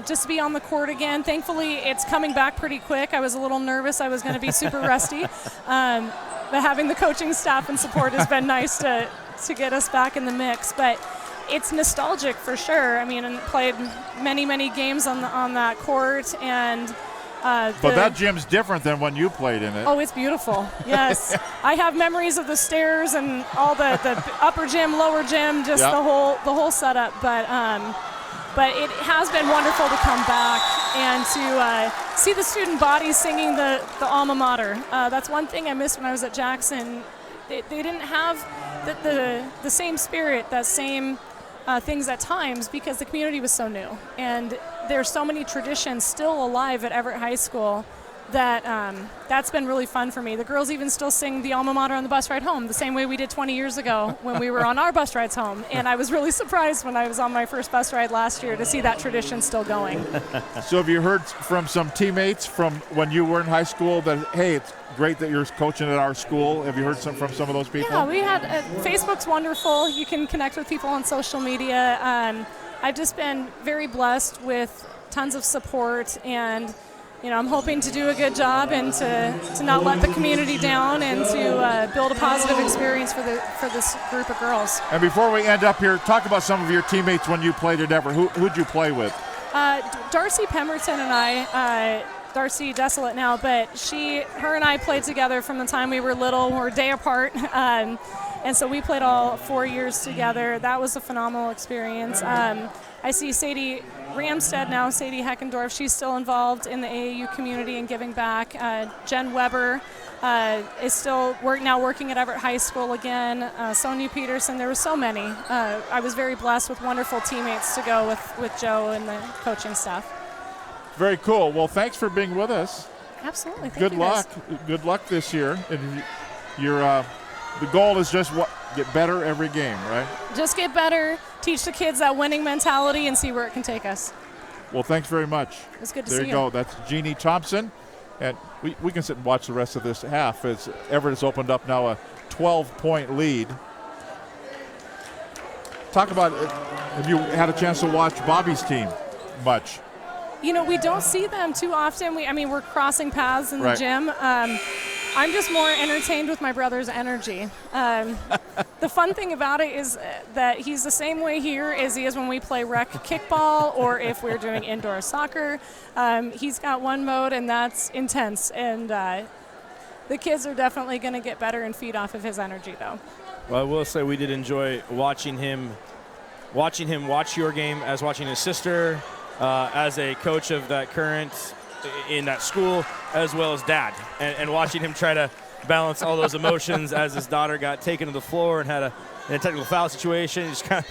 just to be on the court again, thankfully it's coming back pretty quick. I was a little nervous I was going to be super rusty, but having the coaching staff and support has been nice to get us back in the mix. But it's nostalgic for sure. I mean, I played many games on that court, and but that gym's different than when you played in it. Oh, it's beautiful. Yes. I have memories of the stairs and all the upper gym, lower gym, just the whole setup. But it has been wonderful to come back and to see the student body singing the alma mater. That's one thing I missed when I was at Jackson. They didn't have the same spirit, that same things at times, because the community was so new. And there's so many traditions still alive at Everett High School that's been really fun for me. The girls even still sing the alma mater on the bus ride home, the same way we did 20 years ago when we were on our bus rides home. And I was really surprised when I was on my first bus ride last year to see that tradition still going. So have you heard from some teammates from when you were in high school that, hey, it's great that you're coaching at our school? Have you heard from some of those people? Yeah, we had Facebook's wonderful. You can connect with people on social media. I've just been very blessed with tons of support, and I'm hoping to do a good job and to not let the community down and to build a positive experience for this group of girls. And before we end up here, talk about some of your teammates when you played at Everett. Who'd you play with? Darcy Pemberton and I, Darcy Desolate now, but her and I played together from the time we were little. We're a day apart. And so we played all 4 years together. That was a phenomenal experience. I see Sadie Ramstead now, Sadie Heckendorf. She's still involved in the AAU community and giving back. Jen Weber is still now working at Everett High School again. Sonia Peterson. There were so many. I was very blessed with wonderful teammates to go with Joe and the coaching staff. Very cool. Well, thanks for being with us. Absolutely. Good luck. Good luck this year. And the goal is just get better every game, right? Just get better, teach the kids that winning mentality, and see where it can take us. Well, thanks very much. It's good to see you. There you go. That's Jeannie Thompson. And we can sit and watch the rest of this half as Everett has opened up now a 12-point lead. Talk about, have you had a chance to watch Bobby's team much? We don't see them too often. We're crossing paths in the gym. I'm just more entertained with my brother's energy. The fun thing about it is that he's the same way here as he is when we play rec kickball or if we're doing indoor soccer. He's got one mode, and that's intense. And the kids are definitely going to get better and feed off of his energy, though. Well, I will say we did enjoy watching him watch your game as watching his sister, as a coach of that current in that school, as well as dad, and watching him try to balance all those emotions as his daughter got taken to the floor and had a technical foul situation. I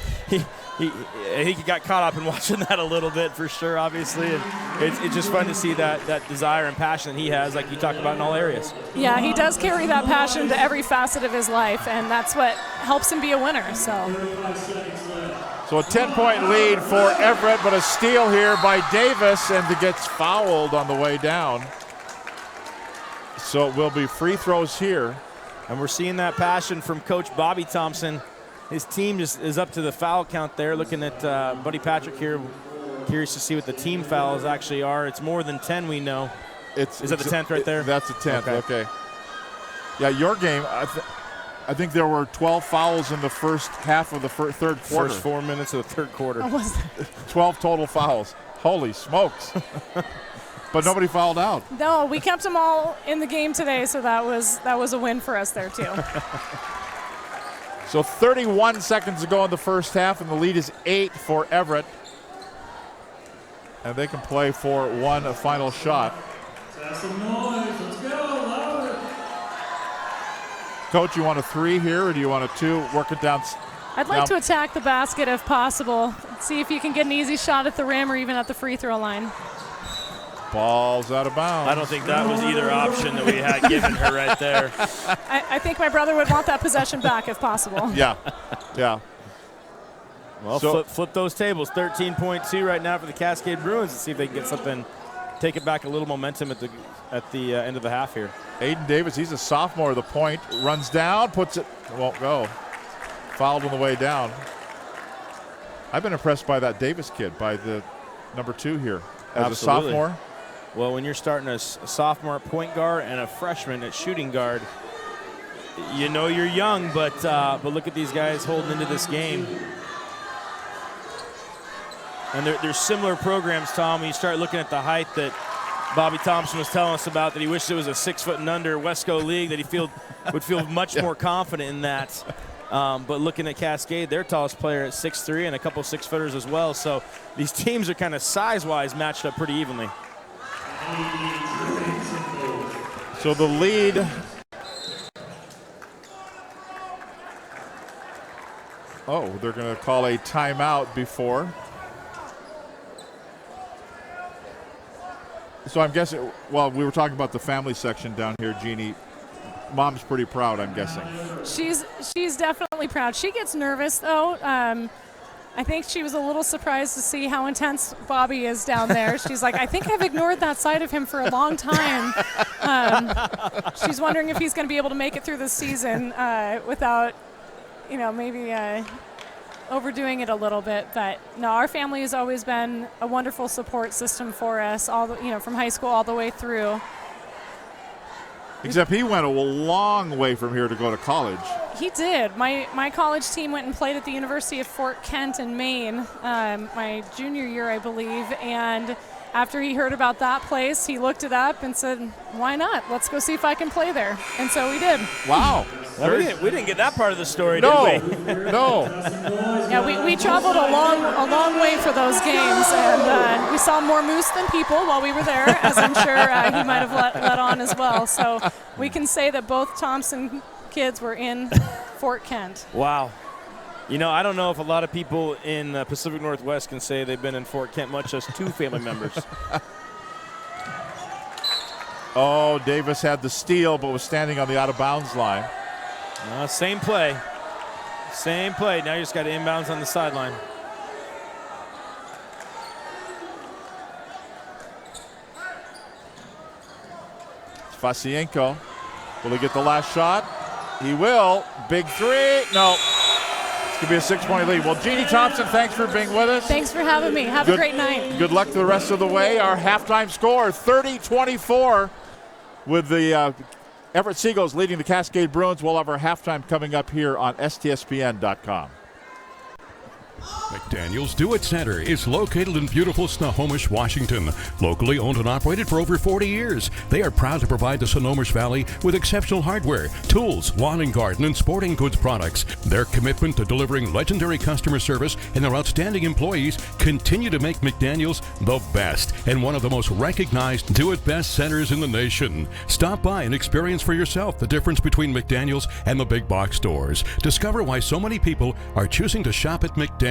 think he got caught up in watching that a little bit for sure, obviously. And it's just fun to see that desire and passion that he has, like you talk about in all areas. Yeah, he does carry that passion to every facet of his life, and that's what helps him be a winner. So a 10-point lead for Everett, but a steal here by Davis, and it gets fouled on the way down. So it will be free throws here. And we're seeing that passion from Coach Bobby Thompson. His team just is up to the foul count there. Looking at Buddy Patrick here. Curious to see what the team fouls actually are. It's more than 10, we know. Is that the 10th right there? That's the 10th, okay. Yeah, your game, I think there were 12 fouls in the first half of the third quarter. First 4 minutes of the third quarter. 12 total fouls. Holy smokes. But nobody fouled out. No, we kept them all in the game today, so that was a win for us there too. So 31 seconds to go in the first half, and the lead is 8 for Everett. And they can play for one final shot. That's some noise. Let's go. Louder. Coach, you want a 3 here, or do you want a 2? Work it down. I'd like to attack the basket if possible. See if you can get an easy shot at the rim or even at the free throw line. Ball's out of bounds. I don't think that was either option that we had given her right there. I think my brother would want that possession back if possible. Yeah. Well, flip those tables. 13.2 right now for the Cascade Bruins. Let's see if they can get something, take it back a little momentum at the end of the half here. Aiden Davis, he's a sophomore. The point runs down, puts it, won't go. Fouled on the way down. I've been impressed by that Davis kid, by the number 2 here. As a sophomore. Well, when you're starting a sophomore at point guard and a freshman at shooting guard, you know you're young, but look at these guys holding into this game. And there's similar programs, Tom, when you start looking at the height that Bobby Thompson was telling us about, that he wished it was a 6' and under Wesco League, that he would feel much more confident in that. But looking at Cascade, their tallest player at 6'3", and a couple 6-footers as well. So these teams are kind of size-wise matched up pretty evenly. So the lead. Oh, they're going to call a timeout before. So I'm guessing, well, we were talking about the family section down here, Jeannie. Mom's pretty proud, I'm guessing. She's definitely proud. She gets nervous, though. I think she was a little surprised to see how intense Bobby is down there. She's like, I think I've ignored that side of him for a long time. She's wondering if he's going to be able to make it through the season without, maybe overdoing it a little bit. But no, our family has always been a wonderful support system for us, from high school all the way through. Except he went a long way from here to go to college. He did. My college team went and played at the University of Fort Kent in Maine my junior year, I believe. And after he heard about that place, he looked it up and said, why not? Let's go see if I can play there. And so we did. Wow. We didn't get that part of the story, no, did we? No. Yeah, we traveled a long way for those games, and we saw more moose than people while we were there, as I'm sure he might have let on as well. So we can say that both Thompson kids were in Fort Kent. Wow. I don't know if a lot of people in the Pacific Northwest can say they've been in Fort Kent, much as two family members. Oh, Davis had the steal, but was standing on the out-of-bounds line. Same play. Same play. Now you just got to inbounds on the sideline. Fasienko. Will he get the last shot? He will. Big three. No. It's going to be a 6-point lead. Well, Jeannie Thompson, thanks for being with us. Thanks for having me. Have a great night. Good luck the rest of the way. Our halftime score, 30-24, with the Everett Seagulls leading the Cascade Bruins. We'll have our halftime coming up here on STSPN.com. McDaniel's Do-It Center is located in beautiful Snohomish, Washington. Locally owned and operated for over 40 years, they are proud to provide the Snohomish Valley with exceptional hardware, tools, lawn and garden, and sporting goods products. Their commitment to delivering legendary customer service and their outstanding employees continue to make McDaniel's the best and one of the most recognized do-it-best centers in the nation. Stop by and experience for yourself the difference between McDaniel's and the big box stores. Discover why so many people are choosing to shop at McDaniel's.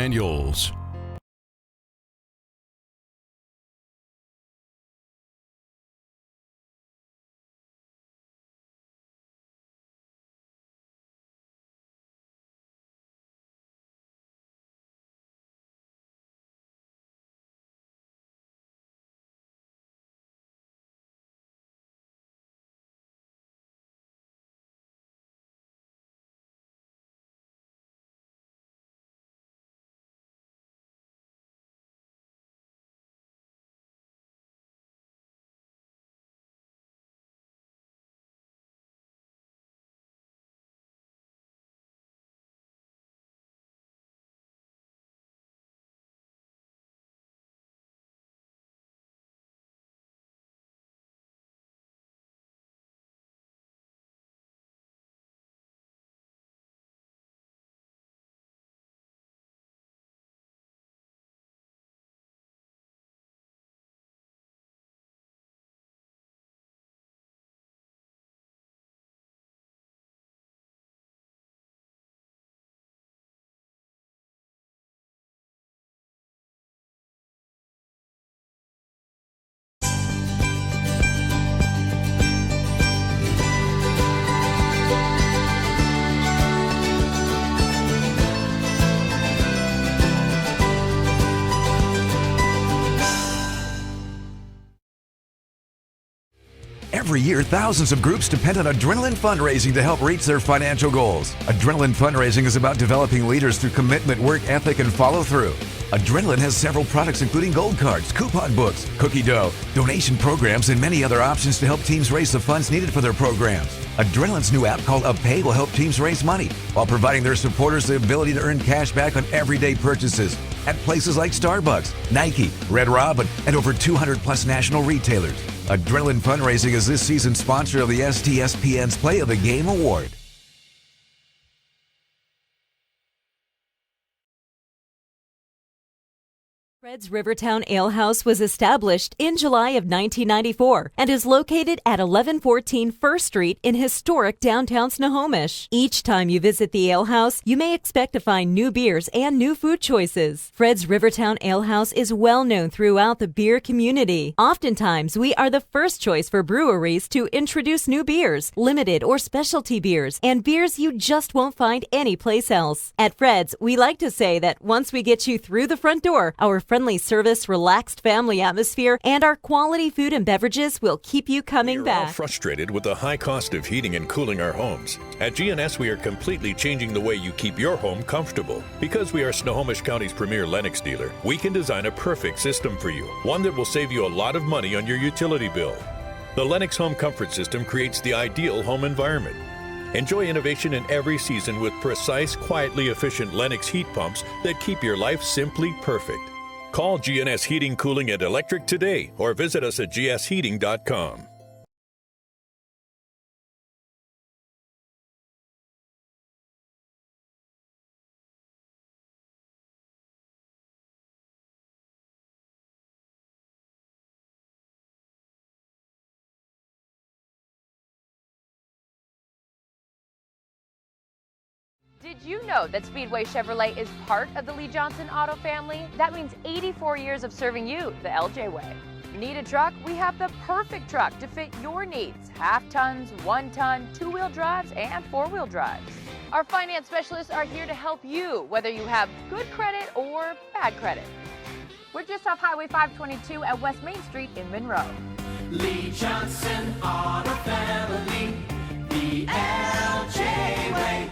Every year, thousands of groups depend on Adrenaline fundraising to help reach their financial goals. Adrenaline fundraising is about developing leaders through commitment, work ethic, and follow-through. Adrenaline has several products including gold cards, coupon books, cookie dough, donation programs, and many other options to help teams raise the funds needed for their programs. Adrenaline's new app called UpPay will help teams raise money while providing their supporters the ability to earn cash back on everyday purchases at places like Starbucks, Nike, Red Robin, and over 200 plus national retailers. Adrenaline Fundraising is this season's sponsor of the STSPN's Play of the Game Award. Fred's Rivertown Ale House was established in July of 1994 and is located at 1114 First Street in historic downtown Snohomish. Each time you visit the ale house, you may expect to find new beers and new food choices. Fred's Rivertown Ale House is well known throughout the beer community. Oftentimes, we are the first choice for breweries to introduce new beers, limited or specialty beers, and beers you just won't find anyplace else. At Fred's, we like to say that once we get you through the front door, our friendly service, relaxed family atmosphere, and our quality food and beverages will keep you coming We're all back. frustrated with the high cost of heating and cooling our homes. At GNS, we are completely changing the way you keep your home comfortable. Because we are Snohomish County's premier Lennox dealer, we can design a perfect system for you, one that will save you a lot of money on your utility bill. The Lennox Home Comfort System creates the ideal home environment. Enjoy innovation in every season with precise, quietly efficient Lennox heat pumps that keep your life simply perfect. Call GNS Heating, Cooling, and Electric today or visit us at gsheating.com. Did you know that Speedway Chevrolet is part of the Lee Johnson Auto family? That means 84 years of serving you the LJ way. Need a truck? We have the perfect truck to fit your needs. Half tons, 1 ton, 2-wheel drives, and 4-wheel drives. Our finance specialists are here to help you, whether you have good credit or bad credit. We're just off Highway 522 at West Main Street in Monroe. Lee Johnson Auto Family, the LJ way.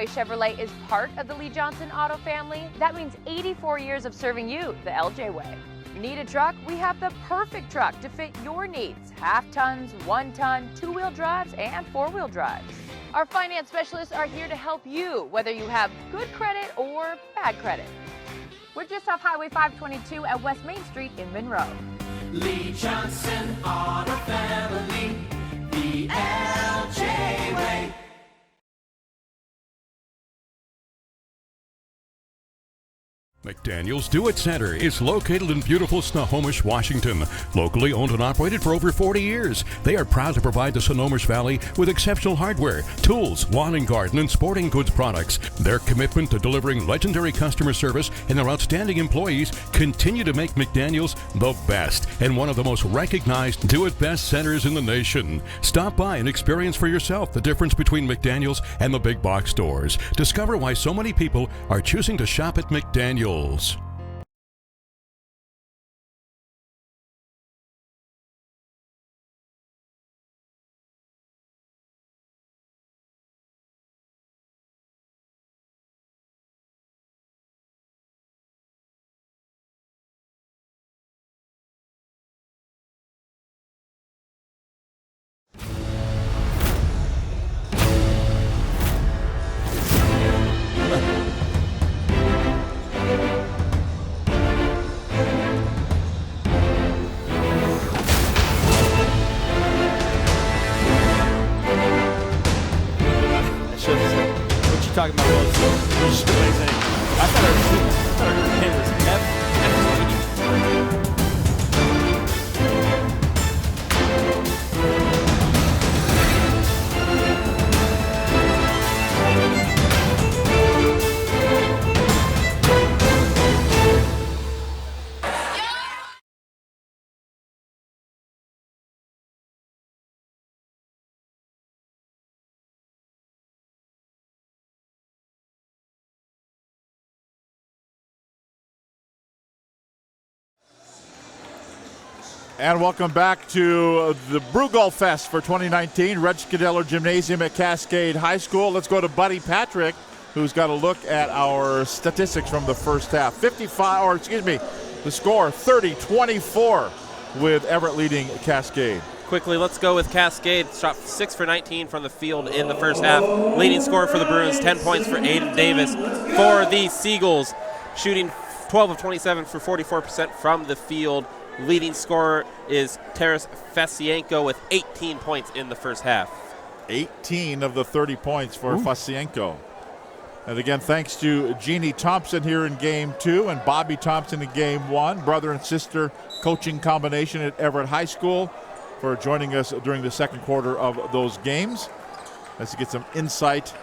Chevrolet is part of the Lee Johnson Auto family. That means 84 years of serving you the LJ way. Need a truck? We have the perfect truck to fit your needs. Half tons, 1 ton, 2-wheel drives, and 4-wheel drives. Our finance specialists are here to help you, whether you have good credit or bad credit. We're just off Highway 522 at West Main Street in Monroe. Lee Johnson Auto Family, the LJ way. McDaniel's Do-It Center is located in beautiful Snohomish, Washington. Locally owned and operated for over 40 years, they are proud to provide the Snohomish Valley with exceptional hardware, tools, lawn and garden, and sporting goods products. Their commitment to delivering legendary customer service and their outstanding employees continue to make McDaniel's the best and one of the most recognized do-it-best centers in the nation. Stop by and experience for yourself the difference between McDaniel's and the big box stores. Discover why so many people are choosing to shop at McDaniel's. Talking about those. I thought her name was And welcome back to the Brugel Fest for 2019, Red Scadeller Gymnasium at Cascade High School. Let's go to Buddy Patrick, who's got a look at our statistics from the first half. The score 30-24 with Everett leading Cascade. Quickly, let's go with Cascade. Shot 6 for 19 from the field in the first half. Leading scorer for the Bruins, 10 points for Aiden Davis. For the Seagulls, shooting 12 of 27 for 44% from the field. Leading scorer is Taras Fasienko with 18 points in the first half. 18 of the 30 points for Fasienko. And again, thanks to Jeannie Thompson here in Game 2 and Bobby Thompson in Game 1, brother and sister coaching combination at Everett High School, for joining us during the second quarter of those games. Let's get some insight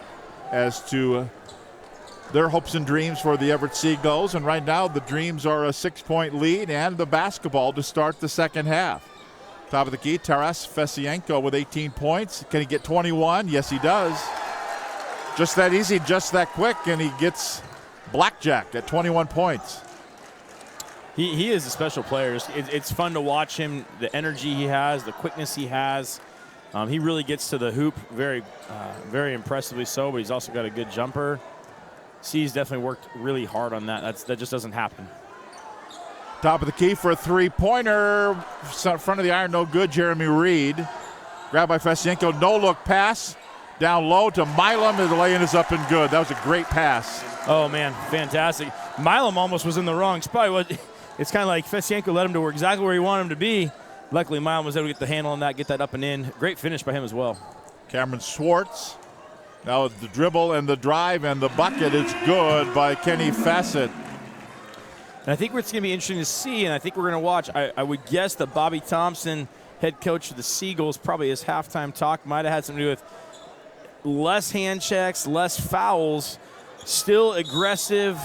as to their hopes and dreams for the Everett Seagulls. And right now, the Dreams are a 6-point lead and the basketball to start the second half. Top of the key, Taras Fasienko with 18 points. Can he get 21? Yes, he does. Just that easy, just that quick, and he gets blackjacked at 21 points. He is a special player. It's fun to watch him, the energy he has, the quickness he has. He really gets to the hoop very impressively so, but he's also got a good jumper. He's definitely worked really hard on that. That just doesn't happen. Top of the key for a three-pointer. Front of the iron, no good. Jeremy Reed. Grabbed by Fasienko. No-look pass. Down low to Milam. The lay-in is up and good. That was a great pass. Oh, man, fantastic. Milam almost was in the wrong spot. It's kind of like Fasienko led him to exactly where he wanted him to be. Luckily, Milam was able to get the handle on that, get that up and in. Great finish by him as well. Cameron Schwartz. Now the dribble and the drive and the bucket is good by Kenny Fassett. And I think what's going to be interesting to see, and I think we're going to watch, I would guess that Bobby Thompson, head coach of the Seagulls, probably his halftime talk might have had something to do with less hand checks, less fouls, still aggressive,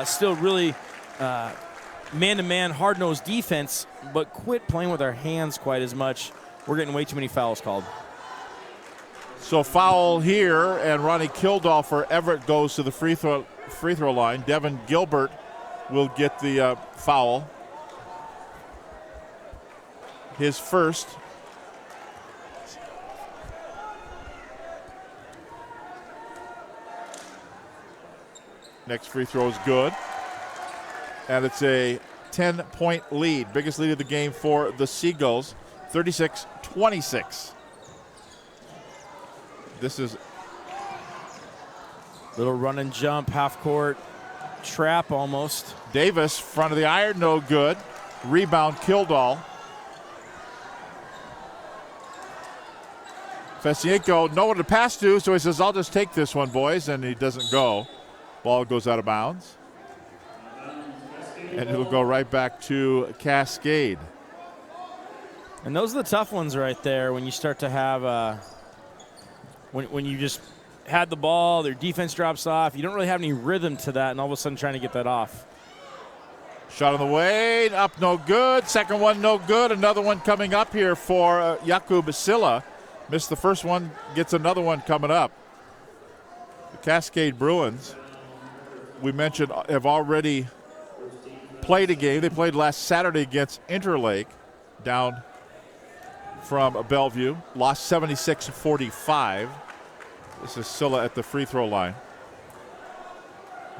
still really man-to-man, hard-nosed defense, but quit playing with our hands quite as much. We're getting way too many fouls called. So foul here, and Ronnie Kildall for Everett goes to the free throw line. Devin Gilbert will get the foul. His first. Next free throw is good. And it's a 10-point lead. Biggest lead of the game for the Seagulls, 36-26. This is little run and jump, half court trap almost. Davis, front of the iron, no good. Rebound, Kildall. Fasienko, no one to pass to, so he says, I'll just take this one, boys, and he doesn't go. Ball goes out of bounds. And it'll go right back to Cascade. And those are the tough ones right there when you start to have when you just had the ball, their defense drops off. You don't really have any rhythm to that, and all of a sudden trying to get that off. Shot on the way, up no good. Second one no good. Another one coming up here for Jakub Silla. Missed the first one, gets another one coming up. The Cascade Bruins, we mentioned, have already played a game. They played last Saturday against Interlake down from Bellevue. Lost 76-45. This is Silla at the free throw line.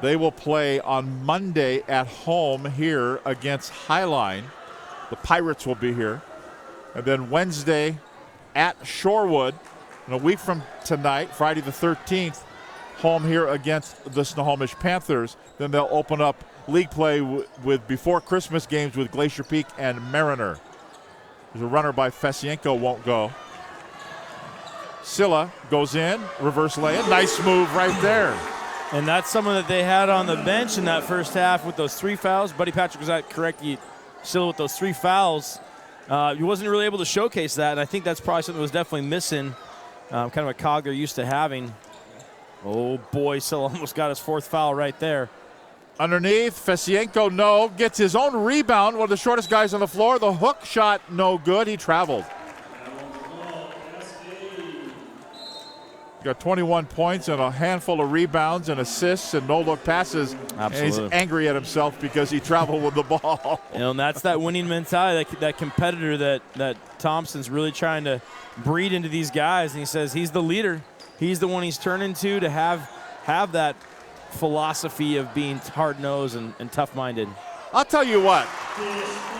They will play on Monday at home here against Highline. The Pirates will be here. And then Wednesday at Shorewood. And a week from tonight, Friday the 13th, home here against the Snohomish Panthers. Then they'll open up league play with before Christmas games with Glacier Peak and Mariner. There's a runner by Fesienko, won't go. Silla goes in, reverse lay-in. Nice move right there. And that's someone that they had on the bench in that first half with those 3 fouls. Buddy Patrick was that correct. Silla with those 3 fouls. He wasn't really able to showcase that, and I think that's probably something that was definitely missing. Kind of a cog they're used to having. Oh, boy, Silla almost got his 4th foul right there. Underneath, Fesienko, no. Gets his own rebound, one of the shortest guys on the floor. The hook shot, no good. He traveled. Got 21 points and a handful of rebounds and assists and no-look passes. Absolutely. And he's angry at himself because he traveled with the ball. And that's that winning mentality, that competitor that Thompson's really trying to breed into these guys. And he says he's the leader. He's the one he's turning to have that philosophy of being hard-nosed and tough-minded. I'll tell you what,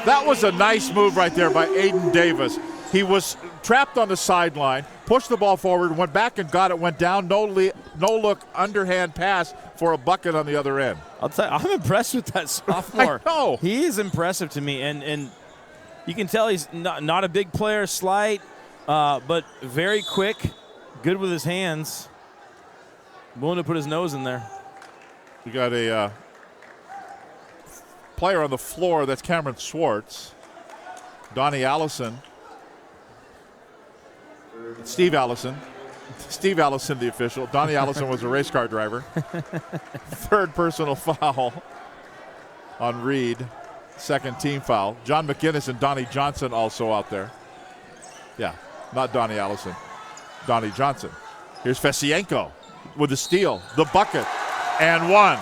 that was a nice move right there by Aiden Davis. He was trapped on the sideline, pushed the ball forward, went back and got it, went down, no-look underhand pass for a bucket on the other end. I'll tell you, I'm impressed with that sophomore. I know. He is impressive to me, and you can tell he's not a big player, slight, but very quick, good with his hands, willing to put his nose in there. We got a player on the floor. That's Cameron Swartz. Donnie Allison. Steve Allison. Steve Allison, the official. Donnie Allison was a race car driver. 3rd personal foul on Reed. 2nd team foul. John McInnes and Donnie Johnson also out there. Yeah, not Donnie Allison. Donnie Johnson. Here's Fesienko with the steal, the bucket, and one.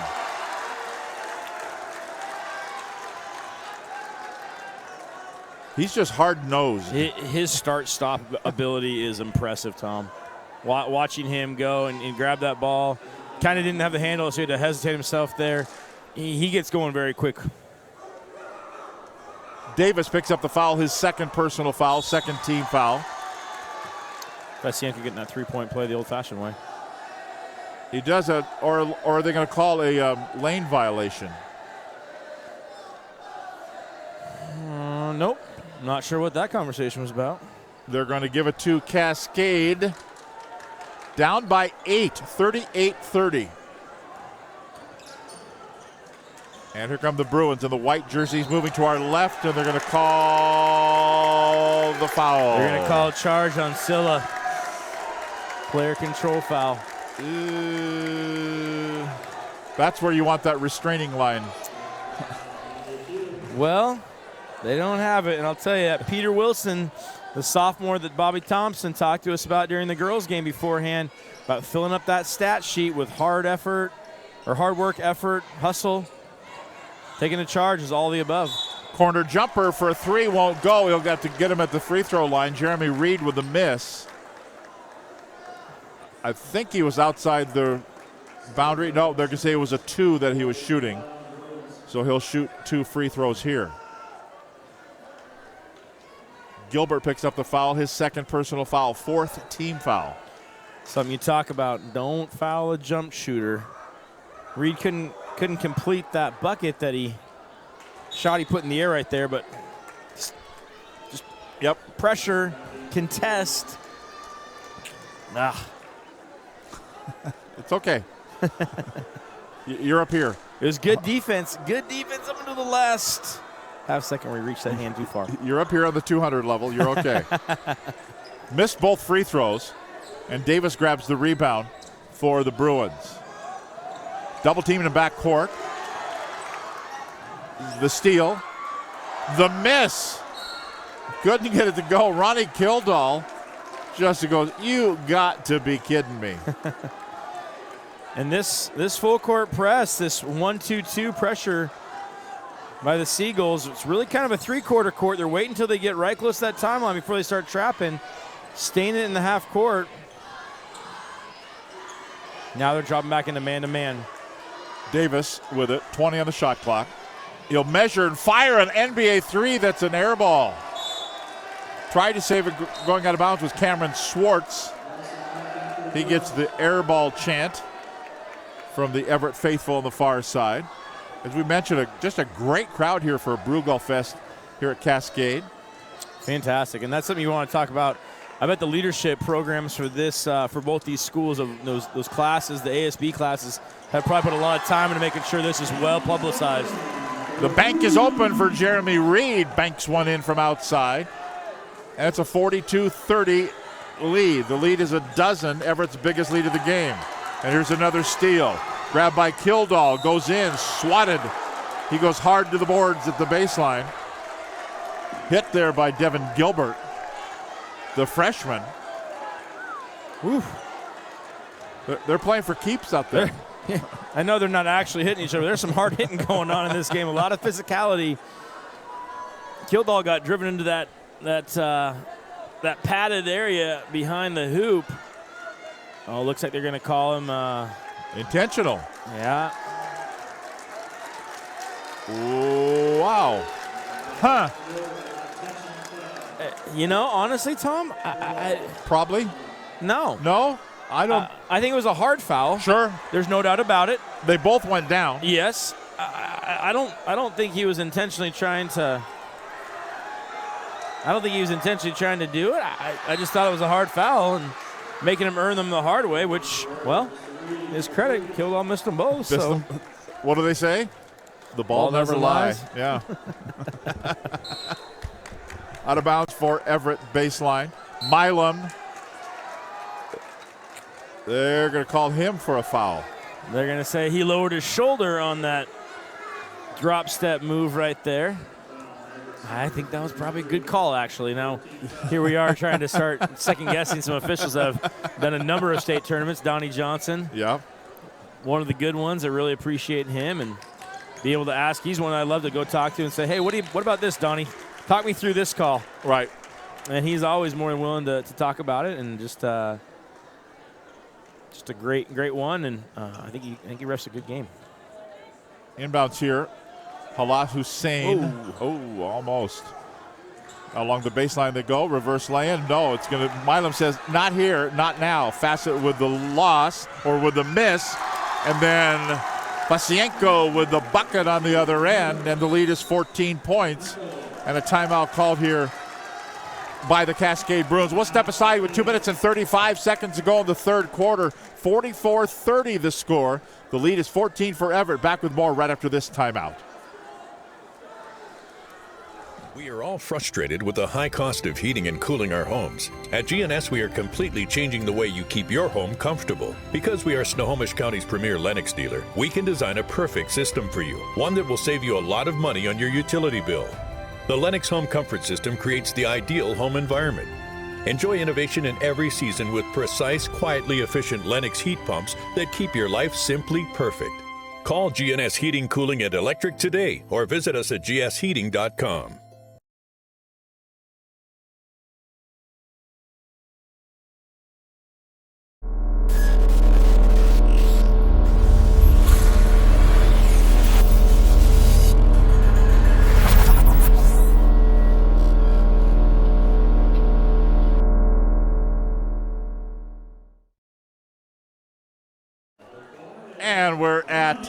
He's just hard-nosed. His start-stop ability is impressive, Tom. Watching him go and grab that ball, kind of didn't have the handle, so he had to hesitate himself there. He gets going very quick. Davis picks up the foul, his 2nd personal foul, 2nd team foul. Fesienko getting that 3-point play the old-fashioned way. He does it, or are they going to call a lane violation? Nope. Not sure what that conversation was about. They're going to give it to Cascade. Down by 8, 38-30. And here come the Bruins in the white jerseys moving to our left, and they're going to call the foul. They're going to call a charge on Silla. Player control foul. That's where you want that restraining line. Well, they don't have it, and I'll tell you that Peter Wilson, the sophomore that Bobby Thompson talked to us about during the girls' game beforehand, about filling up that stat sheet with hard work, effort, hustle. Taking a charge is all the above. Corner jumper for a 3 won't go. He'll have to get him at the free throw line. Jeremy Reed with a miss. I think he was outside the boundary. No, they're going to say it was a 2 that he was shooting. So he'll shoot 2 free throws here. Gilbert picks up the foul, his 2nd personal foul, 4th team foul. Something you talk about, don't foul a jump shooter. Reed couldn't complete that bucket that he put in the air right there, but just pressure, contest. It's okay. You're up here. It was good defense. Good defense up into the last half second where he reached that hand too far. You're up here on the 200 level. You're okay. Missed both free throws, and Davis grabs the rebound for the Bruins. Double team in the back court. The steal. The miss. Couldn't get it to go. Ronnie Kildall just goes, you got to be kidding me. And this full court press, this 1-2-2 pressure by the Seagulls, it's really kind of a three-quarter court. They're waiting until they get right close to that timeline before they start trapping, staying it in the half court. Now they're dropping back into man-to-man. Davis with it, 20 on the shot clock. He'll measure and fire an NBA three. That's an air ball. Tried to save it going out of bounds was Cameron Schwartz. He gets the air ball chant from the Everett faithful on the far side. As we mentioned, just a great crowd here for a Brugal Fest here at Cascade. Fantastic, and that's something you want to talk about. I bet the leadership programs for this, for both these schools, of those classes, the ASB classes, have probably put a lot of time into making sure this is well publicized. The bank is open for Jeremy Reed. Banks one in from outside. And it's a 42-30 lead. The lead is a dozen, Everett's biggest lead of the game. And here's another steal. Grabbed by Kildall, goes in, swatted. He goes hard to the boards at the baseline. Hit there by Devin Gilbert, the freshman. Oof. They're playing for keeps out there. I know they're not actually hitting each other. There's some hard hitting going on in this game. A lot of physicality. Kildall got driven into that padded area behind the hoop. Oh, looks like they're going to call him intentional. Yeah. Ooh, wow. Huh. You know, honestly, Tom, I probably. No. No? I don't. I think it was a hard foul. Sure. There's no doubt about it. They both went down. Yes. I don't think he was intentionally trying to. I don't think he was intentionally trying to do it. I just thought it was a hard foul and making him earn them the hard way, which, well, his credit, Kildall missed them both. So. What do they say? The ball never lies. Yeah. Out of bounds for Everett baseline. Milam. They're going to call him for a foul. They're going to say he lowered his shoulder on that drop step move right there. I think that was probably a good call, actually. Now, here we are trying to start second-guessing some officials that have done a number of state tournaments. Donnie Johnson. Yeah. One of the good ones. I really appreciate him and be able to ask. He's one I love to go talk to and say, hey, what about this, Donnie? Talk me through this call. Right. And he's always more than willing to talk about it, and just a great one. And I think he refs a good game. Inbounds here. Halat Hussein. Oh, almost. Along the baseline they go. Reverse lay-in. No, it's going to. Milam says, not here, not now. Fassett with the loss or with the miss. And then Pasienko with the bucket on the other end. And the lead is 14 points. And a timeout called here by the Cascade Bruins. We'll step aside with 2 minutes and 35 seconds to go in the third quarter. 44-30 the score. The lead is 14 for Everett. Back with more right after this timeout. We are all frustrated with the high cost of heating and cooling our homes. At GNS, we are completely changing the way you keep your home comfortable. Because we are Snohomish County's premier Lennox dealer, we can design a perfect system for you, one that will save you a lot of money on your utility bill. The Lennox Home Comfort System creates the ideal home environment. Enjoy innovation in every season with precise, quietly efficient Lennox heat pumps that keep your life simply perfect. Call GNS Heating, Cooling, and Electric today or visit us at gsheating.com. And we're at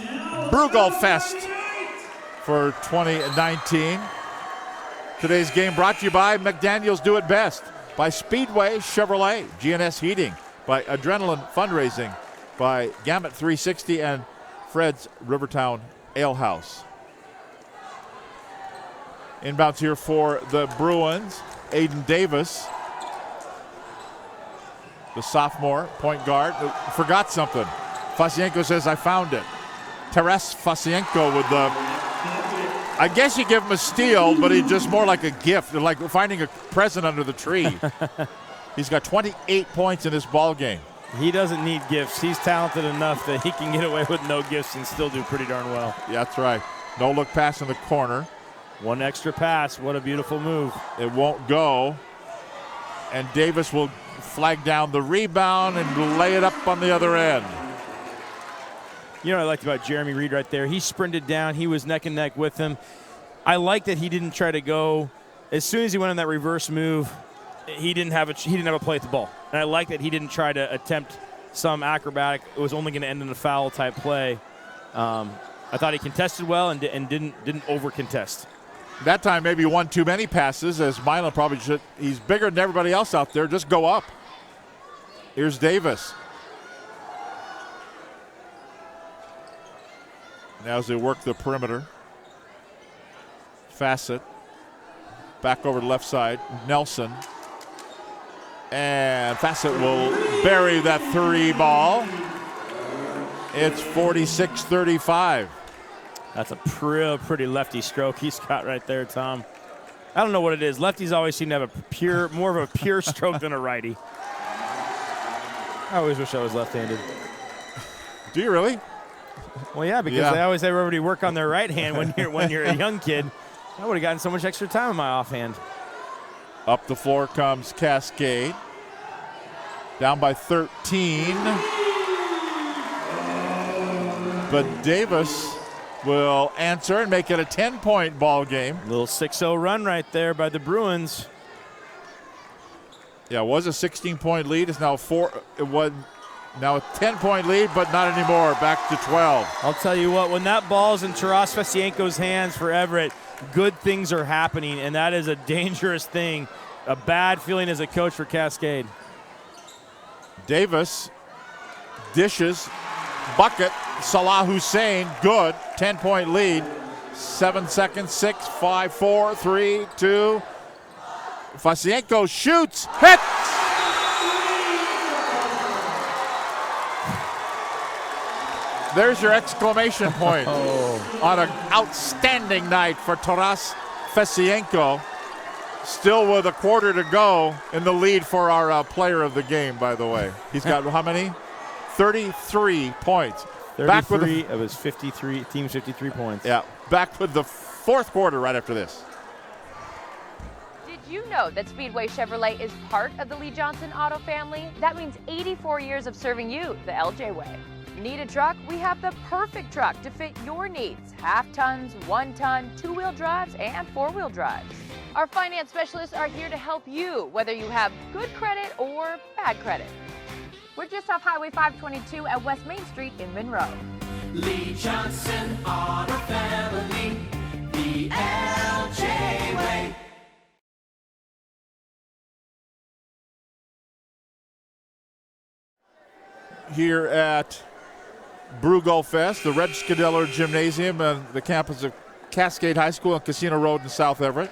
Brugal Fest for 2019. Today's game brought to you by McDaniel's Do It Best, by Speedway Chevrolet, GNS Heating, by Adrenaline Fundraising, by Gamut 360 and Fred's Rivertown Ale House. Inbounds here for the Bruins. Aiden Davis, the sophomore point guard, forgot something. Fasienko says, I found it. Teres Fasienko with the, I guess you give him a steal, but he's just more like a gift, like finding a present under the tree. He's got 28 points in this ball game. He doesn't need gifts. He's talented enough that he can get away with no gifts and still do pretty darn well. Yeah, that's right. No look pass in the corner. One extra pass. What a beautiful move. It won't go. And Davis will flag down the rebound and lay it up on the other end. You know what I liked about Jeremy Reed right there? He sprinted down. He was neck and neck with him. I like that he didn't try to go. As soon as he went on that reverse move, he didn't have a play at the ball. And I like that he didn't try to attempt some acrobatic. It was only going to end in a foul type play. I thought he contested well and didn't over contest. That time maybe one too many passes, as Milan probably should. He's bigger than everybody else out there. Just go up. Here's Davis. Now as they work the perimeter. Facet. Back over the left side. Nelson. And Facet will bury that three ball. It's 46-35. That's a pretty lefty stroke he's got right there, Tom. I don't know what it is. Lefties always seem to have more of a pure stroke than a righty. I always wish I was left-handed. Do you really? Well, yeah, because they always have everybody work on their right hand when you're a young kid. I would have gotten so much extra time in my offhand. Up the floor comes Cascade. Down by 13. But Davis will answer and make it a 10-point ball game. Little 6-0 run right there by the Bruins. Yeah, it was a 16-point lead. It's now now a 10-point lead, but not anymore. Back to 12. I'll tell you what, when that ball's in Taras Fasienko's hands for Everett, good things are happening, and that is a dangerous thing. A bad feeling as a coach for Cascade. Davis dishes, bucket, Salah Hussein, good, 10-point lead. 7 seconds, 6, 5, 4, 3, 2. Fasienko shoots, hits! There's your exclamation point on an outstanding night for Taras Fasienko. Still with a quarter to go in the lead for our player of the game, by the way. He's got how many? 33 points. 33 of his team's 53 points. Yeah, back with the fourth quarter right after this. Did you know that Speedway Chevrolet is part of the Lee Johnson Auto family? That means 84 years of serving you the LJ way. Need a truck? We have the perfect truck to fit your needs. Half tons, 1 ton, 2-wheel drives, and 4-wheel drives. Our finance specialists are here to help you, whether you have good credit or bad credit. We're just off Highway 522 at West Main Street in Monroe. Lee Johnson Auto Family, the LJ way. Here at Brugal Fest, the Red Scadeller Gymnasium and the campus of Cascade High School on Casino Road in South Everett.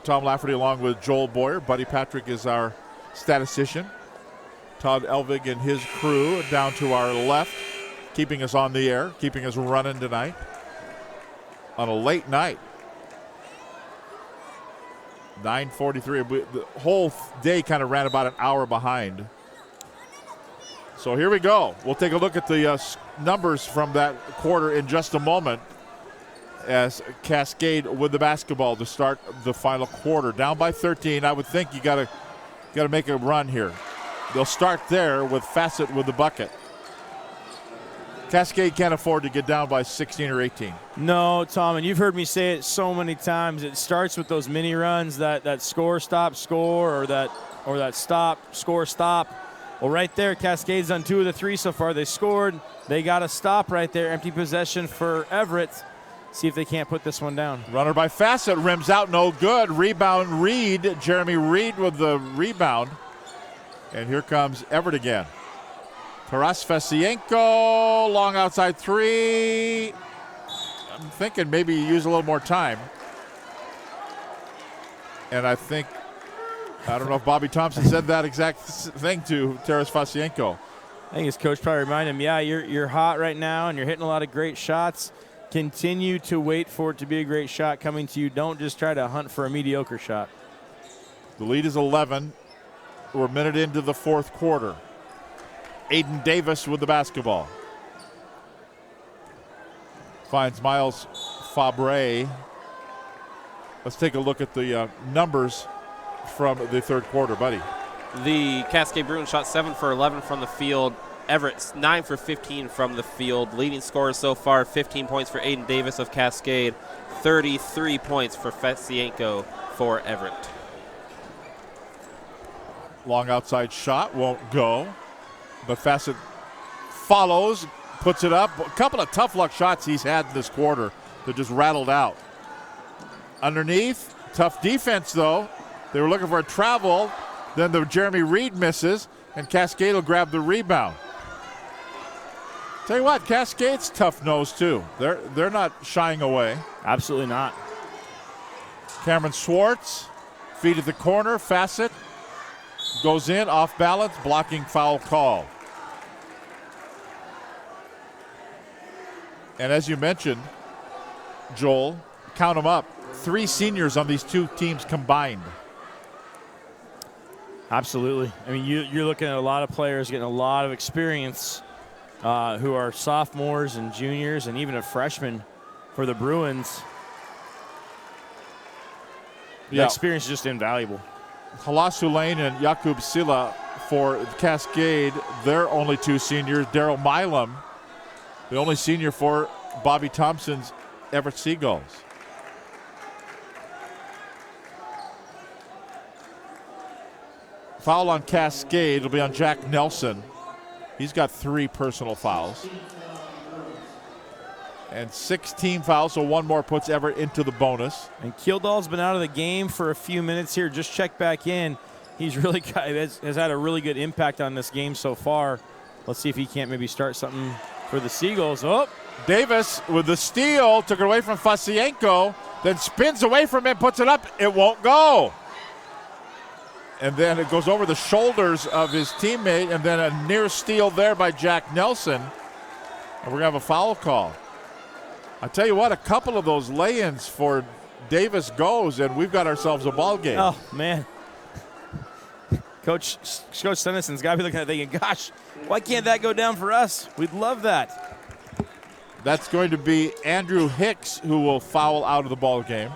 Tom Lafferty along with Joel Boyer. Buddy Patrick is our statistician. Todd Elvig and his crew down to our left, keeping us on the air, keeping us running tonight on a late night. 9:43. The whole day kind of ran about an hour behind. So here we go. We'll take a look at the numbers from that quarter in just a moment as Cascade with the basketball to start the final quarter. Down by 13. I would think you got to make a run here. They'll start there with Facet with the bucket. Cascade can't afford to get down by 16 or 18. No, Tom, and you've heard me say it so many times. It starts with those mini runs, that score, stop, score, or that stop, score, stop. Well, right there, Cascade's done 2 of the 3 so far. They scored. They got a stop right there. Empty possession for Everett. See if they can't put this one down. Runner by Facet, rims out, no good. Rebound, Reed. Jeremy Reed with the rebound. And here comes Everett again. Taras Fesienko, long outside three. I'm thinking maybe you use a little more time. And I don't know if Bobby Thompson said that exact thing to Taras Fesienko. I think his coach probably reminded him, yeah, you're hot right now and you're hitting a lot of great shots. Continue to wait for it to be a great shot coming to you. Don't just try to hunt for a mediocre shot. The lead is 11. We're a minute into the fourth quarter. Aiden Davis with the basketball. Finds Miles Fabre. Let's take a look at the numbers from the third quarter, buddy. The Cascade Bruins shot 7 for 11 from the field. Everett 9 for 15 from the field. Leading scorers so far, 15 points for Aiden Davis of Cascade, 33 points for Fesienko for Everett. Long outside shot won't go, but Fassett follows, puts it up. A couple of tough luck shots he's had in this quarter that just rattled out. Underneath, tough defense though. They were looking for a travel. Then the Jeremy Reed misses, and Cascade will grab the rebound. Tell you what, Cascade's tough nose too. They're not shying away. Absolutely not. Cameron Schwartz, feed at the corner. Fassett goes in, off balance, blocking foul call. And as you mentioned, Joel, count them up. 3 seniors on these two teams combined. Absolutely. I mean, you're looking at a lot of players getting a lot of experience who are sophomores and juniors and even a freshman for the Bruins. The experience is just invaluable. Halas Hulain and Jakub Sila for Cascade, they're only 2 seniors. Daryl Milam, the only senior for Bobby Thompson's Everett Seagulls. Foul on Cascade. It'll be on Jack Nelson. He's got 3 personal fouls. And 6 team fouls, so 1 more puts Everett into the bonus. And Kildall's been out of the game for a few minutes here. Just check back in. He's really has had a really good impact on this game so far. Let's see if he can't maybe start something for the Seagulls. Oh, Davis with the steal, took it away from Fesienko, then spins away from him, puts it up. It won't go. And then it goes over the shoulders of his teammate, and then a near steal there by Jack Nelson. And we're going to have a foul call. I tell you what, a couple of those lay-ins for Davis goes, and we've got ourselves a ball game. Oh, man. Coach Sennesson's got to be looking at it thinking, gosh, why can't that go down for us? We'd love that. That's going to be Andrew Hicks who will foul out of the ball game.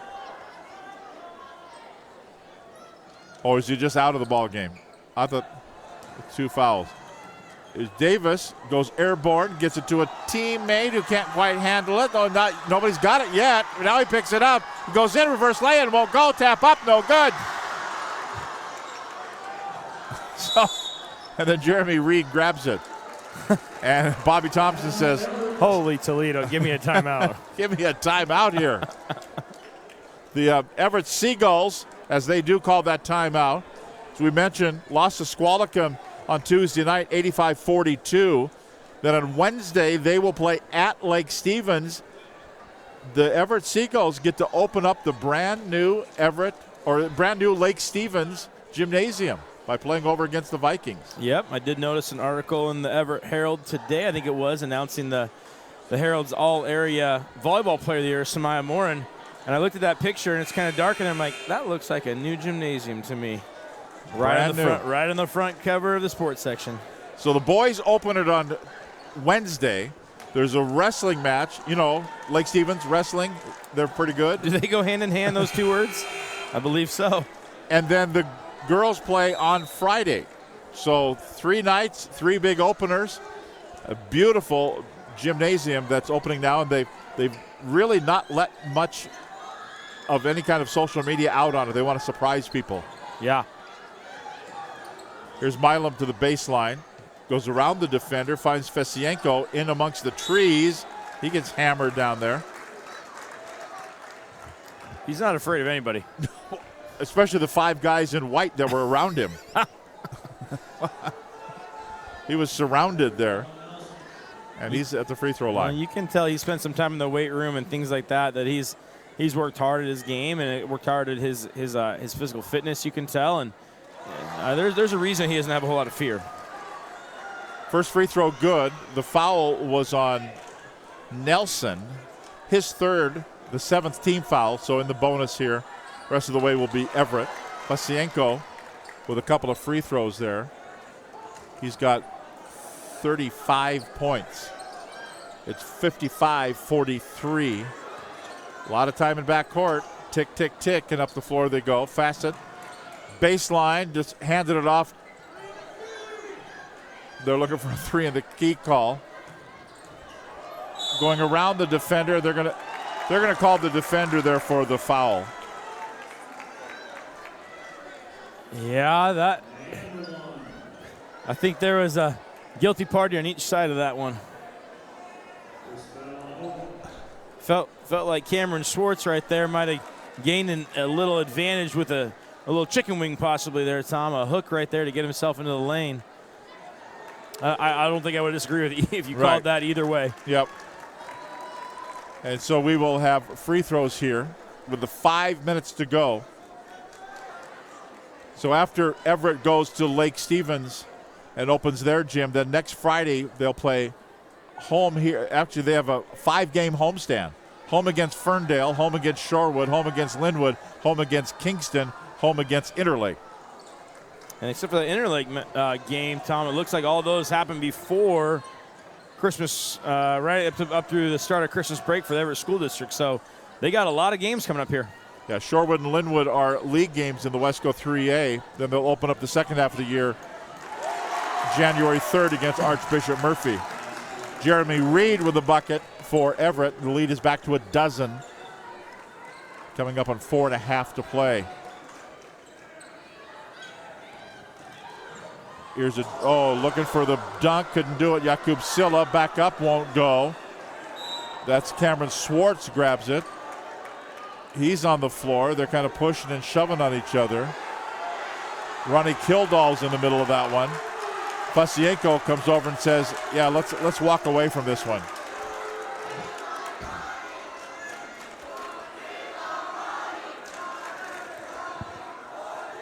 Or is he just out of the ball game? I thought 2 fouls. Davis goes airborne, gets it to a teammate who can't quite handle it. Nobody's got it yet. Now he picks it up. He goes in, reverse lay-in, won't go. Tap up, no good. And then Jeremy Reed grabs it. And Bobby Thompson says, holy Toledo, give me a timeout. Give me a timeout here. The Everett Seagulls, as they do call that timeout, as we mentioned, lost to Squalicum on Tuesday night, 85-42. Then on Wednesday, they will play at Lake Stevens. The Everett Seagulls get to open up the brand new Lake Stevens gymnasium by playing over against the Vikings. Yep, I did notice an article in the Everett Herald today, I think it was, announcing the Herald's all-area volleyball player of the year, Samaya Morin. And I looked at that picture, and it's kind of dark, and I'm like, that looks like a new gymnasium to me. Right on the front cover of the sports section. So the boys open it on Wednesday. There's a wrestling match. You know, Lake Stevens wrestling, they're pretty good. Do they go hand in hand, those 2 words? I believe so. And then the girls play on Friday. So 3 nights, 3 big openers. A beautiful gymnasium that's opening now, and they've really not let much of any kind of social media out on it. They want to surprise people. Yeah. Here's Milam to the baseline. Goes around the defender, finds Fesienko in amongst the trees. He gets hammered down there. He's not afraid of anybody. Especially the 5 guys in white that were around him. He was surrounded there. And he's at the free throw line. You can tell he spent some time in the weight room and things like that, that he's worked hard at his game and worked hard at his physical fitness, you can tell. And there's a reason he doesn't have a whole lot of fear. First free throw good. The foul was on Nelson. His third, the 7th team foul. So in the bonus here, the rest of the way will be Everett. Pasienko with a couple of free throws there. He's got 35 points. It's 55-43. A lot of time in backcourt. Tick, tick, tick, and up the floor they go. Facet, baseline, just handed it off. They're looking for a 3 in the key call. Going around the defender, they're gonna call the defender there for the foul. Yeah, I think there was a guilty party on each side of that one. Felt like Cameron Schwartz right there might have gained a little advantage with a little chicken wing possibly there, Tom. A hook right there to get himself into the lane. I don't think I would disagree with you if you called that either way. Yep. And so we will have free throws here with the 5 minutes to go. So after Everett goes to Lake Stevens and opens their gym, then next Friday they'll play home here. Actually, they have a 5-game homestand. Home against Ferndale, home against Shorewood, home against Linwood, home against Kingston, home against Interlake. And except for the Interlake game, Tom, it looks like all those happened before Christmas, right up through the start of Christmas break for the Everett School District. So they got a lot of games coming up here. Yeah, Shorewood and Linwood are league games in the Wesco 3A. Then they'll open up the second half of the year January 3rd against Archbishop Murphy. Jeremy Reed with the bucket for Everett. The lead is back to 12. Coming up on 4.5 to play. Here's looking for the dunk, couldn't do it. Jakub Silla back up, won't go. That's Cameron Schwartz grabs it. He's on the floor. They're kind of pushing and shoving on each other. Ronnie Kildall's in the middle of that one. Pasienko comes over and says, yeah, let's walk away from this one.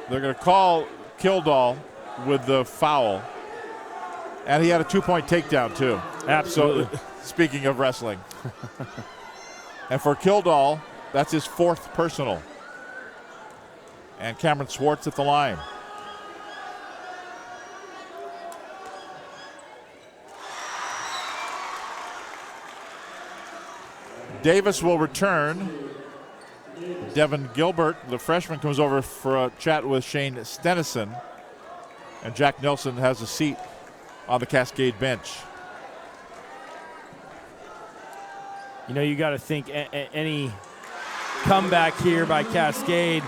They're going to call Kildall with the foul. And he had a 2-point takedown, too. Absolutely. So, speaking of wrestling. And for Kildall, that's his 4th personal. And Cameron Schwartz at the line. Davis will return. Devin Gilbert, the freshman, comes over for a chat with Shane Stennison. And Jack Nelson has a seat on the Cascade bench. You know, you got to think any comeback here by Cascade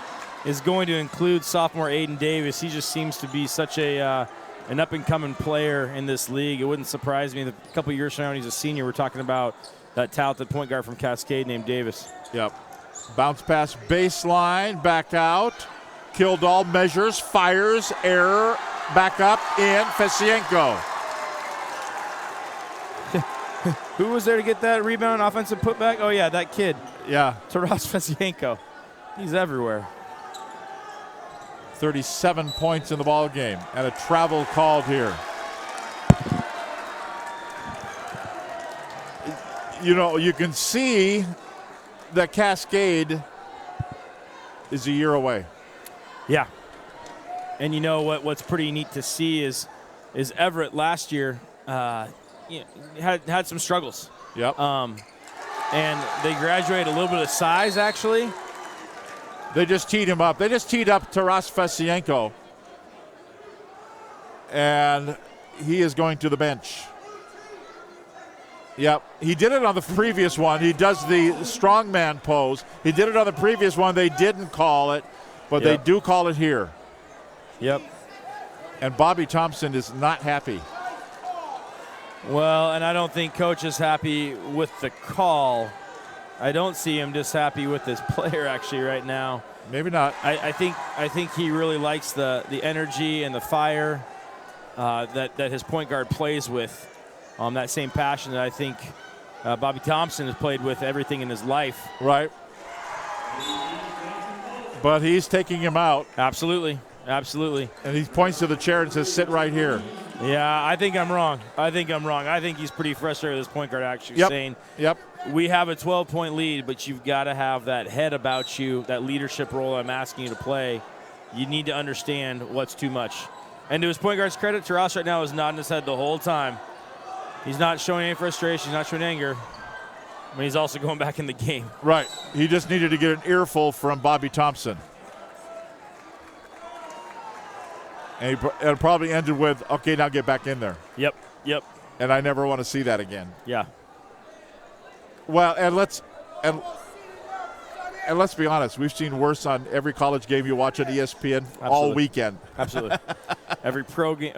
is going to include sophomore Aiden Davis. He just seems to be such an up-and-coming player in this league. It wouldn't surprise me that a couple years from now when he's a senior, we're talking about that talented point guard from Cascade named Davis. Yep. Bounce pass baseline, back out. Kildall measures, fires, error, back up, in. Fesienko. Who was there to get that rebound, offensive putback? Oh, yeah, that kid. Yeah. Taras Fesienko. He's everywhere. 37 points in the ball game, and a travel called here. You know, you can see that Cascade is a year away. Yeah. And you know what's pretty neat to see is Everett last year had some struggles. Yep. And they graduated a little bit of size, actually. They just teed him up. They just teed up Taras Fesienko. And he is going to the bench. Yep. He did it on the previous one. He does the strongman pose. He did it on the previous one. They didn't call it, but they do call it here. Yep. And Bobby Thompson is not happy. Well, and I don't think Coach is happy with the call. I don't see him just happy with this player actually right now. Maybe not. I think he really likes the energy and the fire. that his point guard plays with. That same passion that I think Bobby Thompson has played with everything in his life. Right. But he's taking him out. Absolutely. Absolutely. And he points to the chair and says, sit right here. Yeah, I think I'm wrong. I think he's pretty frustrated with his point guard actually saying, we have a 12-point lead, but you've got to have that head about you, that leadership role I'm asking you to play. You need to understand what's too much. And to his point guard's credit, Taras right now is nodding his head the whole time. He's not showing any frustration. He's not showing anger. But he's also going back in the game. Right. He just needed to get an earful from Bobby Thompson. And it probably ended with, okay, now get back in there. Yep. And I never want to see that again. Yeah. Well, and let's be honest. We've seen worse on every college game you watch on ESPN all weekend. Absolutely. every pro game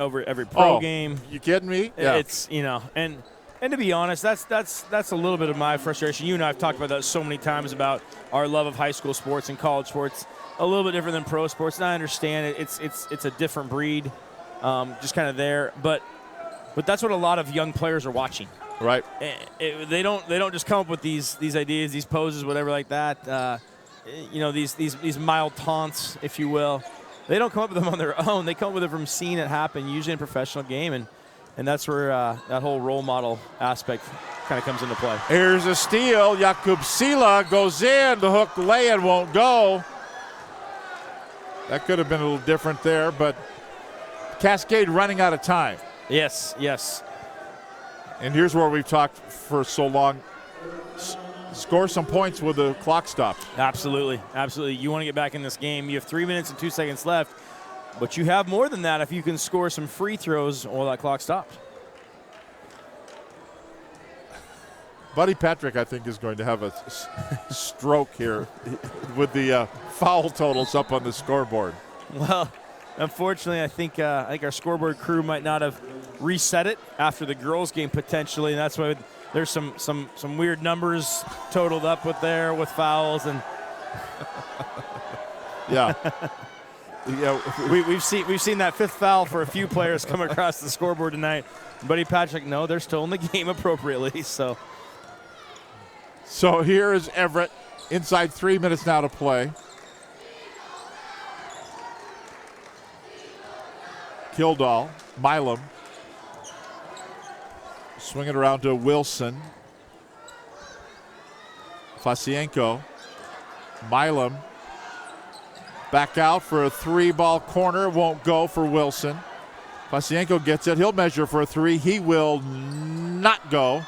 game. You kidding me? Yeah. It's and to be honest, that's a little bit of my frustration. You and I have talked about that so many times about our love of high school sports and college sports. A little bit different than pro sports, and I understand it. It's a different breed, just kind of there. But that's what a lot of young players are watching. Right. They don't just come up with these ideas, these poses, whatever like that. These mild taunts, if you will. They don't come up with them on their own. They come up with it from seeing it happen, usually in a professional game, and that's where that whole role model aspect kind of comes into play. Here's a steal. Jakub Sila goes in. The hook lay-in won't go. That could have been a little different there, but Cascade running out of time. Yes. And here's where we've talked for so long. Score some points with the clock stopped. Absolutely. You want to get back in this game. You have 3 minutes and 2 seconds left, but you have more than that if you can score some free throws while that clock stopped. Buddy Patrick, I think, is going to have a stroke here with the foul totals up on the scoreboard. Well, unfortunately, I think our scoreboard crew might not have reset it after the girls' game potentially, and that's why there's some weird numbers totaled up with fouls and. Yeah. We've seen that fifth foul for a few players come across the scoreboard tonight. Buddy Patrick, no, they're still in the game appropriately. So here is Everett, inside 3 minutes now to play. Kildall, Milam. Swing it around to Wilson. Fasienko. Milam. Back out for a 3-ball corner. Won't go for Wilson. Fasienko gets it. He'll measure for a 3. He will not go.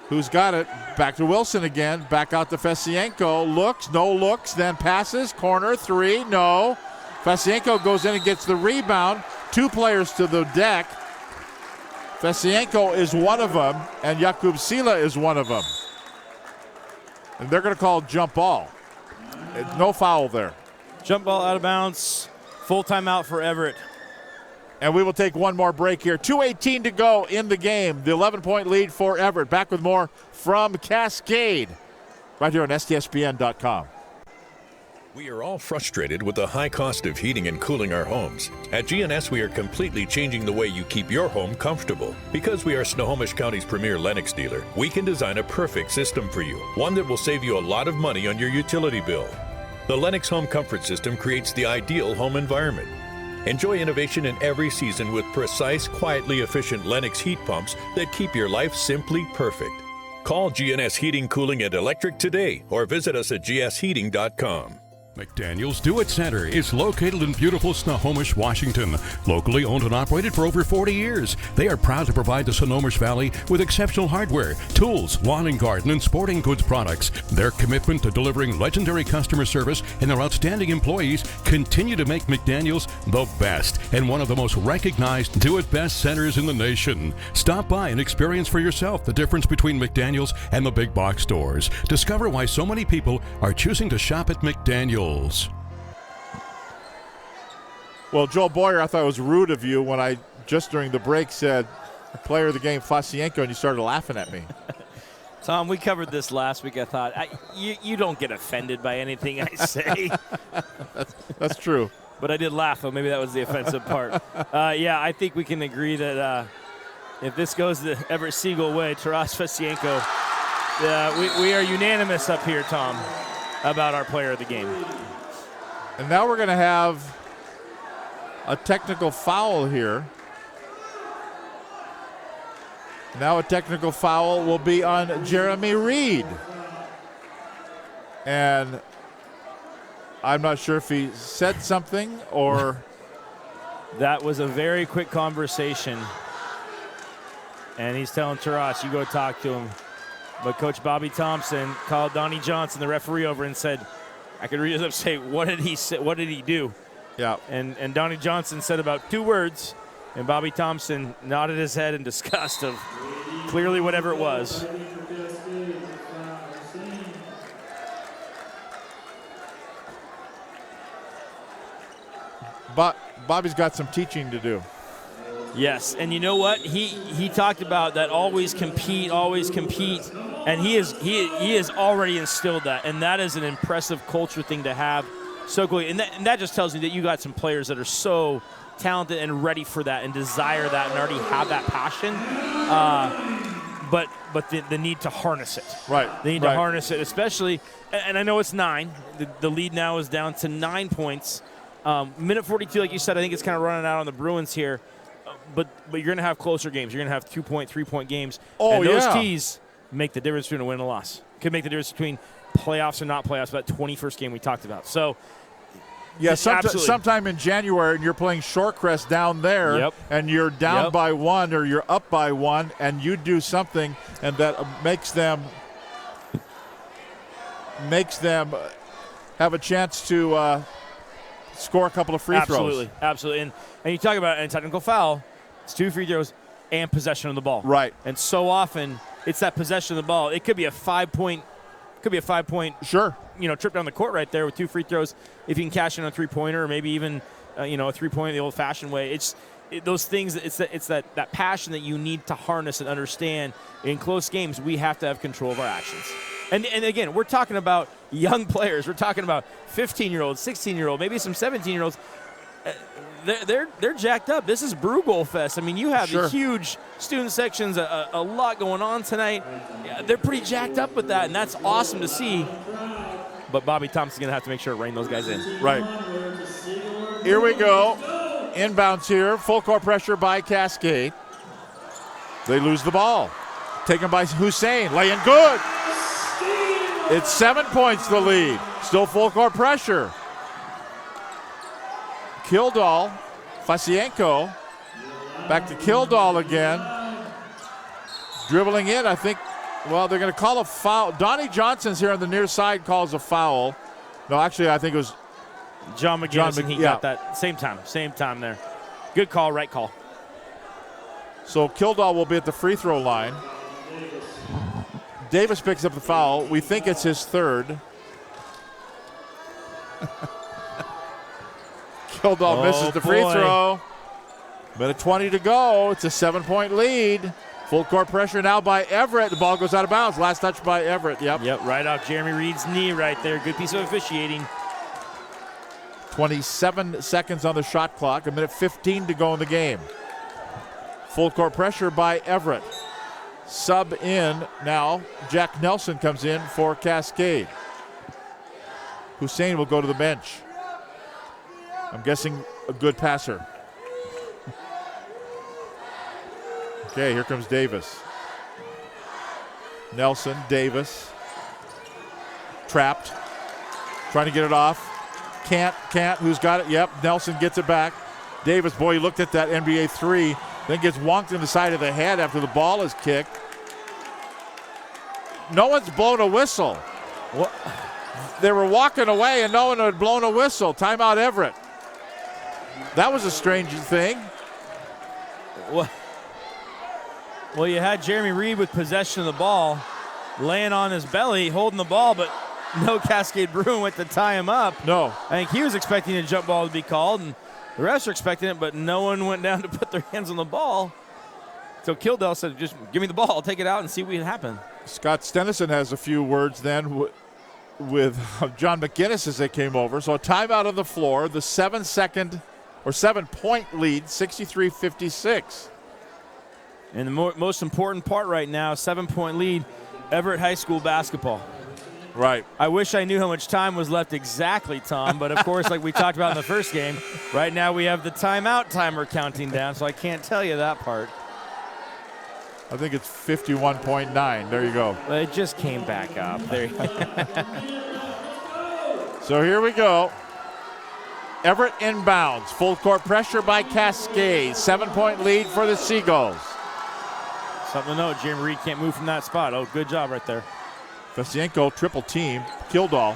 Who's got it? Back to Wilson again. Back out to Fasienko. Looks, no looks, then passes. Corner, 3, no. Fasienko goes in and gets the rebound. 2 players to the deck. Fasienko is one of them, and Jakub Sila is one of them. And they're going to call jump ball. No foul there. Jump ball out of bounds. Full timeout for Everett. And we will take one more break here. 2:18 to go in the game. The 11-point lead for Everett. Back with more from Cascade right here on STSPN.com. We are all frustrated with the high cost of heating and cooling our homes. At GNS, we are completely changing the way you keep your home comfortable. Because we are Snohomish County's premier Lennox dealer, we can design a perfect system for you, one that will save you a lot of money on your utility bill. The Lennox Home Comfort System creates the ideal home environment. Enjoy innovation in every season with precise, quietly efficient Lennox heat pumps that keep your life simply perfect. Call GNS Heating, Cooling, and Electric today or visit us at gsheating.com. McDaniel's Do-It Center is located in beautiful Snohomish, Washington. Locally owned and operated for over 40 years, they are proud to provide the Snohomish Valley with exceptional hardware, tools, lawn and garden, and sporting goods products. Their commitment to delivering legendary customer service and their outstanding employees continue to make McDaniel's the best and one of the most recognized Do-It-Best centers in the nation. Stop by and experience for yourself the difference between McDaniel's and the big box stores. Discover why so many people are choosing to shop at McDaniel's. Well, Joel Boyer, I thought it was rude of you when I just during the break said player of the game Fasienko, and you started laughing at me. Tom, we covered this last week. I thought you don't get offended by anything I say. That's true. but I did laugh, so maybe that was the offensive part. Yeah, I think we can agree that if this goes the Everett Seagull way, Taras Fasienko, we are unanimous up here, Tom, about our player of the game. And now we're going to have a technical foul here. Now a technical foul will be on Jeremy Reed. And I'm not sure if he said something or... That was a very quick conversation. And he's telling Taras, you go talk to him. But Coach Bobby Thompson called Donnie Johnson, the referee, over and said, I could read his up, say, what did he say? What did he do? Yeah. And Donnie Johnson said about 2 words, and Bobby Thompson nodded his head in disgust of clearly whatever it was. But Bobby's got some teaching to do. Yes, and you know what? He talked about that always compete, and he has already instilled that, and that is an impressive culture thing to have. So cool, and that just tells me that you got some players that are so talented and ready for that and desire that and already have that passion. But the need to harness it. Right. They need to harness it, especially, and I know it's 9. The lead now is down to 9 points. Minute 42, like you said, I think it's kind of running out on the Bruins here. But you're going to have closer games. You're going to have 2-point, 3-point games. Oh, and those yeah. keys make the difference between a win and a loss. Could make the difference between playoffs and not playoffs, that 21st game we talked about. So, yeah, sometime in January, and you're playing Shorecrest down there, Yep. and you're down by 1 or you're up by 1, and you do something, and that makes them have a chance to score a couple of free throws. Absolutely. And you talk about a technical foul, it's 2 free throws and possession of the ball. Right. And so often it's that possession of the ball. It could be a 5-point sure, trip down the court right there with 2 free throws. If you can cash in on a 3-pointer or maybe even a 3-pointer the old-fashioned way. Those things. It's that passion that you need to harness and understand. In close games, we have to have control of our actions. And again, we're talking about young players. We're talking about 15-year-olds, 16-year-olds, maybe some 17-year-olds. They're jacked up. This is Brew Goal Fest. I mean, you have the huge student sections, a lot going on tonight. Yeah, they're pretty jacked up with that, and that's awesome to see. But Bobby Thompson's going to have to make sure to rein those guys in. Right. Here we go. Inbounds here. Full court pressure by Cascade. They lose the ball. Taken by Hussein. Laying good. It's 7 points the lead. Still full court pressure. Kildall, Fasienko, back to Kildall again. Dribbling in, I think, well, they're going to call a foul. Donnie Johnson's here on the near side, calls a foul. No, actually, I think it was John McGinnis, and he got that same time there. Good call, right call. So Kildall will be at the free throw line. Davis picks up the foul. We think it's his 3rd. Kildall misses the free throw. Minute 20 to go. It's a 7-point lead. Full court pressure now by Everett. The ball goes out of bounds. Last touch by Everett. Yep, right off Jeremy Reed's knee right there. Good piece of officiating. 27 seconds on the shot clock. A minute 15 to go in the game. Full court pressure by Everett. Sub in now. Jack Nelson comes in for Cascade. Hussein will go to the bench. I'm guessing a good passer. Okay, here comes Davis. Nelson, Davis. Trapped. Trying to get it off. Can't. Who's got it? Yep, Nelson gets it back. Davis, boy, he looked at that NBA 3. Then gets wonked in the side of the head after the ball is kicked. No one's blown a whistle. What? They were walking away and no one had blown a whistle. Timeout Everett. That was a strange thing. Well, you had Jeremy Reed with possession of the ball, laying on his belly, holding the ball, but no Cascade Bruin went to tie him up. No. I think he was expecting a jump ball to be called, and the refs are expecting it, but no one went down to put their hands on the ball. So Kildall said, just give me the ball. I'll take it out and see what happen. Scott Stennison has a few words then. with John McGinnis as they came over. So a timeout on the floor. The 7-point lead, 63-56. And the most important part right now, 7-point lead, Everett High School basketball. Right. I wish I knew how much time was left exactly, Tom, but of course, like we talked about in the first game, right now we have the timeout timer counting down, so I can't tell you that part. I think it's 51.9. There you go. Well, it just came back up. There. So here we go. Everett inbounds. Full court pressure by Cascade. 7-point lead for the Seagulls. Something to note, Jeremy Reed can't move from that spot. Oh, good job right there. Vasienko triple team. Kildall.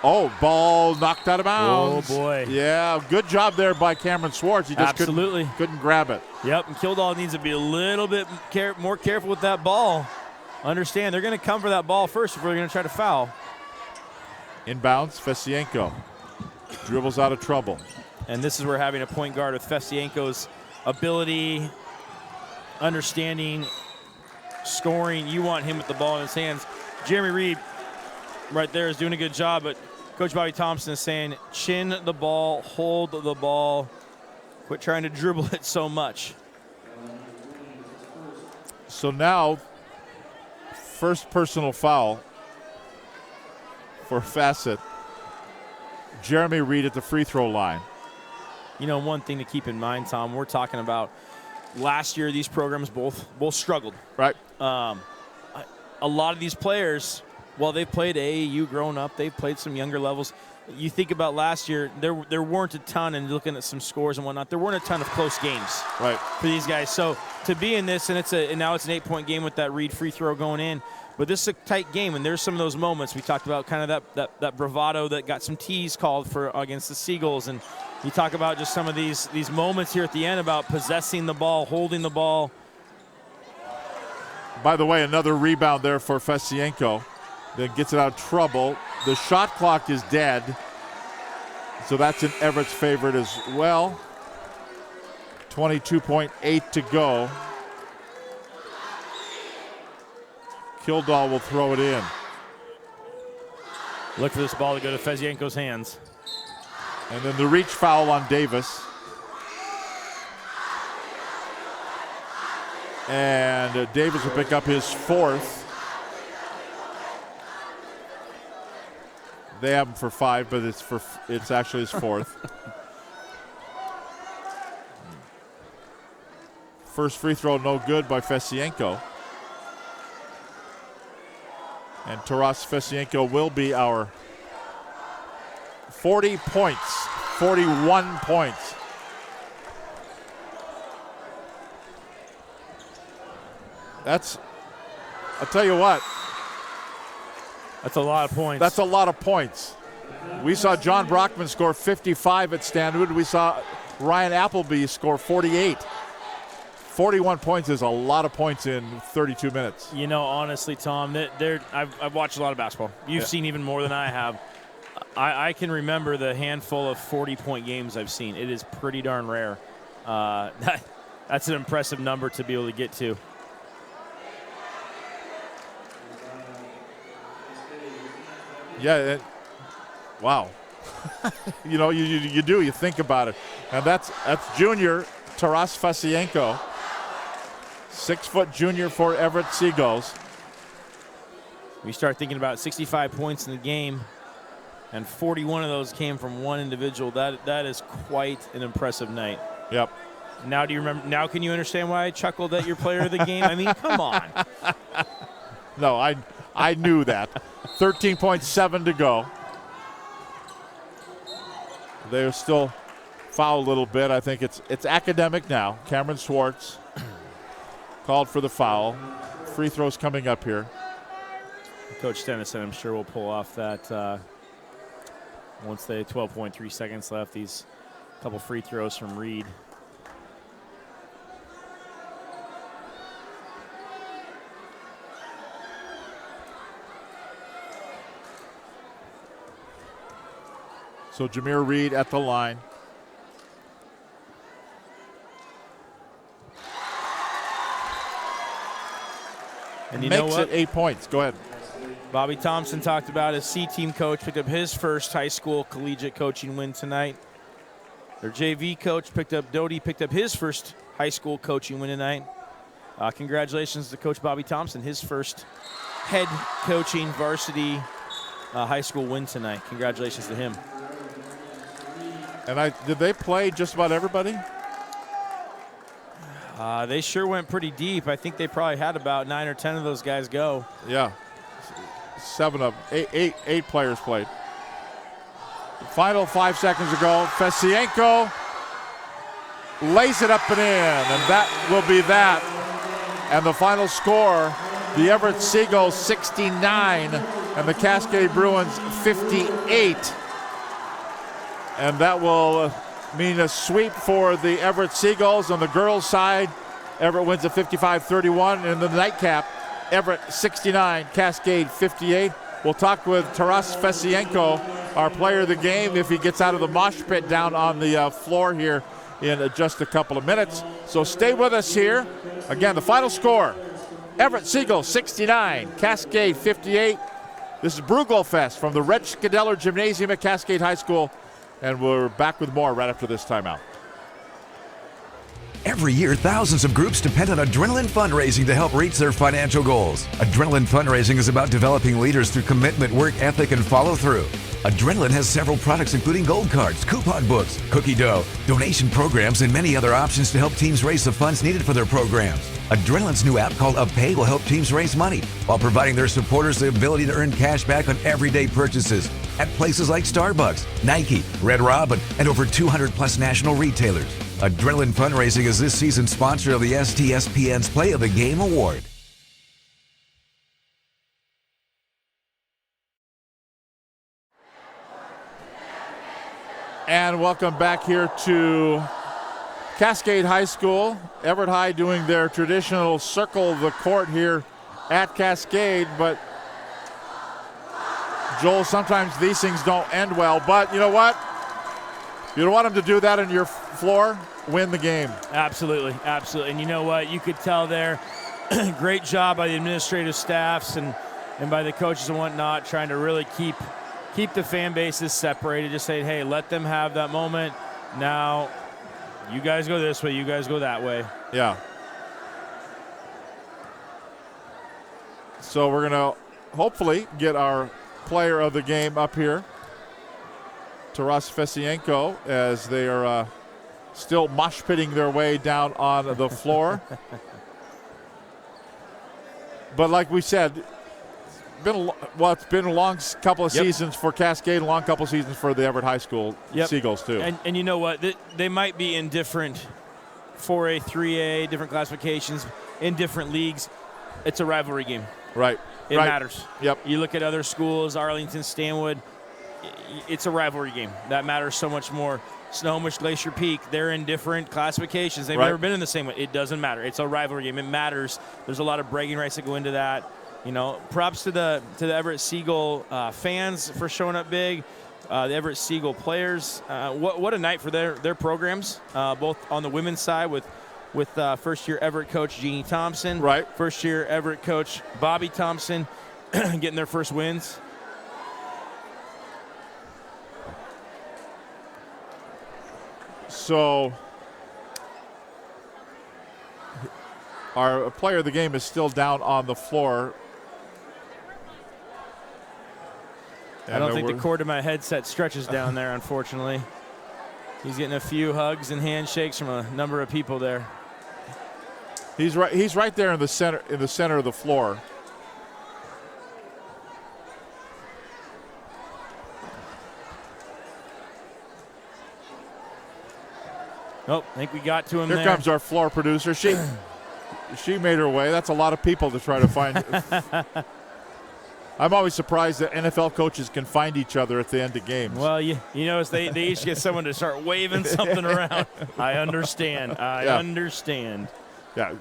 Oh, ball knocked out of bounds. Oh, boy. Yeah, good job there by Cameron Swartz. He just couldn't grab it. Yep, and Kildall needs to be a little bit more careful with that ball. Understand, they're going to come for that ball first if we're going to try to foul. Inbounds, Vasienko. Dribbles out of trouble. And this is where having a point guard with Vasienko's ability, understanding, scoring, you want him with the ball in his hands. Jeremy Reed right there is doing a good job, but Coach Bobby Thompson is saying, chin the ball, hold the ball, quit trying to dribble it so much. So now, first personal foul for Fassett. Jeremy Reed at the free throw line. You know, one thing to keep in mind, Tom, we're talking about last year these programs both struggled. Right. A lot of these players, while they've played AAU grown up, they've played some younger levels. You think about last year, there weren't a ton, and looking at some scores and whatnot, there weren't a ton of close games for these guys. So to be in this, and now it's an 8-point game with that Reed free throw going in, but this is a tight game, and there's some of those moments. We talked about kind of that bravado that got some tees called for against the Seagulls, and you talk about just some of these moments here at the end about possessing the ball, holding the ball. By the way, another rebound there for Vasienko. Then gets it out of trouble. The shot clock is dead. So that's in Everett's favorite as well. 22.8 to go. Kildall will throw it in. Look for this ball to go to Vasienko's hands. And then the reach foul on Davis. And Davis will pick up his fourth. They have him for 5, but it's actually his fourth. First free throw no good by Vasienko. And Taras Vasienko will be our 41 points. I'll tell you what. That's a lot of points. That's a lot of points. We saw John Brockman score 55 at Stanwood. We saw Ryan Appleby score 48. 41 points is a lot of points in 32 minutes. You know, honestly, Tom, I've watched a lot of basketball. You've seen even more than I have. I can remember the handful of 40-point games I've seen. It is pretty darn rare. That's an impressive number to be able to get to. Yeah, wow. You know, you think about it. And that's junior Taras Vasienko. 6-foot junior for Everett Seagulls. We start thinking about 65 points in the game, and 41 of those came from one individual. That is quite an impressive night. Yep. Now do you remember? Now can you understand why I chuckled at your player of the game? I mean, come on. No, I knew that. 13.7 to go. They're still fouled a little bit. I think it's academic now. Cameron Swartz called for the foul. Free throws coming up here. Coach Dennison, I'm sure, will pull off that once they 12.3 seconds left. These couple free throws from Reed. So Jameer Reed at the line. And you Makes know what? it 8 points. Go ahead. Bobby Thompson talked about his C-team coach picked up his first high school collegiate coaching win tonight. Their JV coach Doty picked up his first high school coaching win tonight. Congratulations to Coach Bobby Thompson, his first head coaching varsity high school win tonight. Congratulations to him. And did they play just about everybody? They sure went pretty deep. I think they probably had about 9 or 10 of those guys go. Yeah, 8 players played. Final 5 seconds ago, Fesienko lays it up and in, and that will be that. And the final score, the Everett Seagulls 69 and the Cascade Bruins 58. And that will mean a sweep for the Everett Seagulls. On the girls' side, Everett wins at 55-31. In the nightcap, Everett 69, Cascade 58. We'll talk with Taras Fesienko, our player of the game, if he gets out of the mosh pit down on the floor here in just a couple of minutes. So stay with us here. Again, the final score, Everett Seagulls 69, Cascade 58. This is Bruegel Fest from the Reg Scadeller Gymnasium at Cascade High School. And we're back with more right after this timeout. Every year, thousands of groups depend on Adrenaline Fundraising to help reach their financial goals. Adrenaline Fundraising is about developing leaders through commitment, work ethic, and follow through. Adrenaline has several products including gold cards, coupon books, cookie dough, donation programs, and many other options to help teams raise the funds needed for their programs. Adrenaline's new app called UpPay will help teams raise money while providing their supporters the ability to earn cash back on everyday purchases at places like Starbucks, Nike, Red Robin, and over 200 plus national retailers. Adrenaline Fundraising is this season's sponsor of the STSPN's Play of the Game Award. And welcome back here to Cascade High School. Everett High doing their traditional circle the court here at Cascade, but Joel, sometimes these things don't end well, but you know what? You don't want them to do that on your floor, win the game. Absolutely, absolutely. And you know what? You could tell there, great job by the administrative staffs and by the coaches and whatnot, trying to really keep the fan bases separated. Just say, hey, let them have that moment. Now, you guys go this way, you guys go that way. Yeah. So we're going to hopefully get our player of the game up here, Taras Fesienko, as they are still mosh pitting their way down on the floor. But like we said, it's been a long couple of seasons for Cascade, a long couple of seasons for the Everett High School Seagulls too. And you know what? They might be in different 4A, 3A, different classifications, in different leagues. It's a rivalry game. Right. It matters. Yep. You look at other schools, Arlington, Stanwood, it's a rivalry game. That matters so much more. Snohomish, Glacier Peak, they're in different classifications. They've never been in the same one. It doesn't matter. It's a rivalry game. It matters. There's a lot of bragging rights that go into that. You know, props to the Everett Seagull fans for showing up big. The Everett Seagull players. What a night for their programs, both on the women's side with first-year Everett coach Jeannie Thompson. Right. First-year Everett coach Bobby Thompson getting their first wins. So our player of the game is still down on the floor. I don't think the cord of my headset stretches down there, unfortunately. He's getting a few hugs and handshakes from a number of people there. He's right there in the center of the floor. Nope, I think we got to him there. Here comes our floor producer. She made her way. That's a lot of people to try to find. I'm always surprised that NFL coaches can find each other at the end of games. Well, you notice they each get someone to start waving something around. I understand. I understand. Yeah.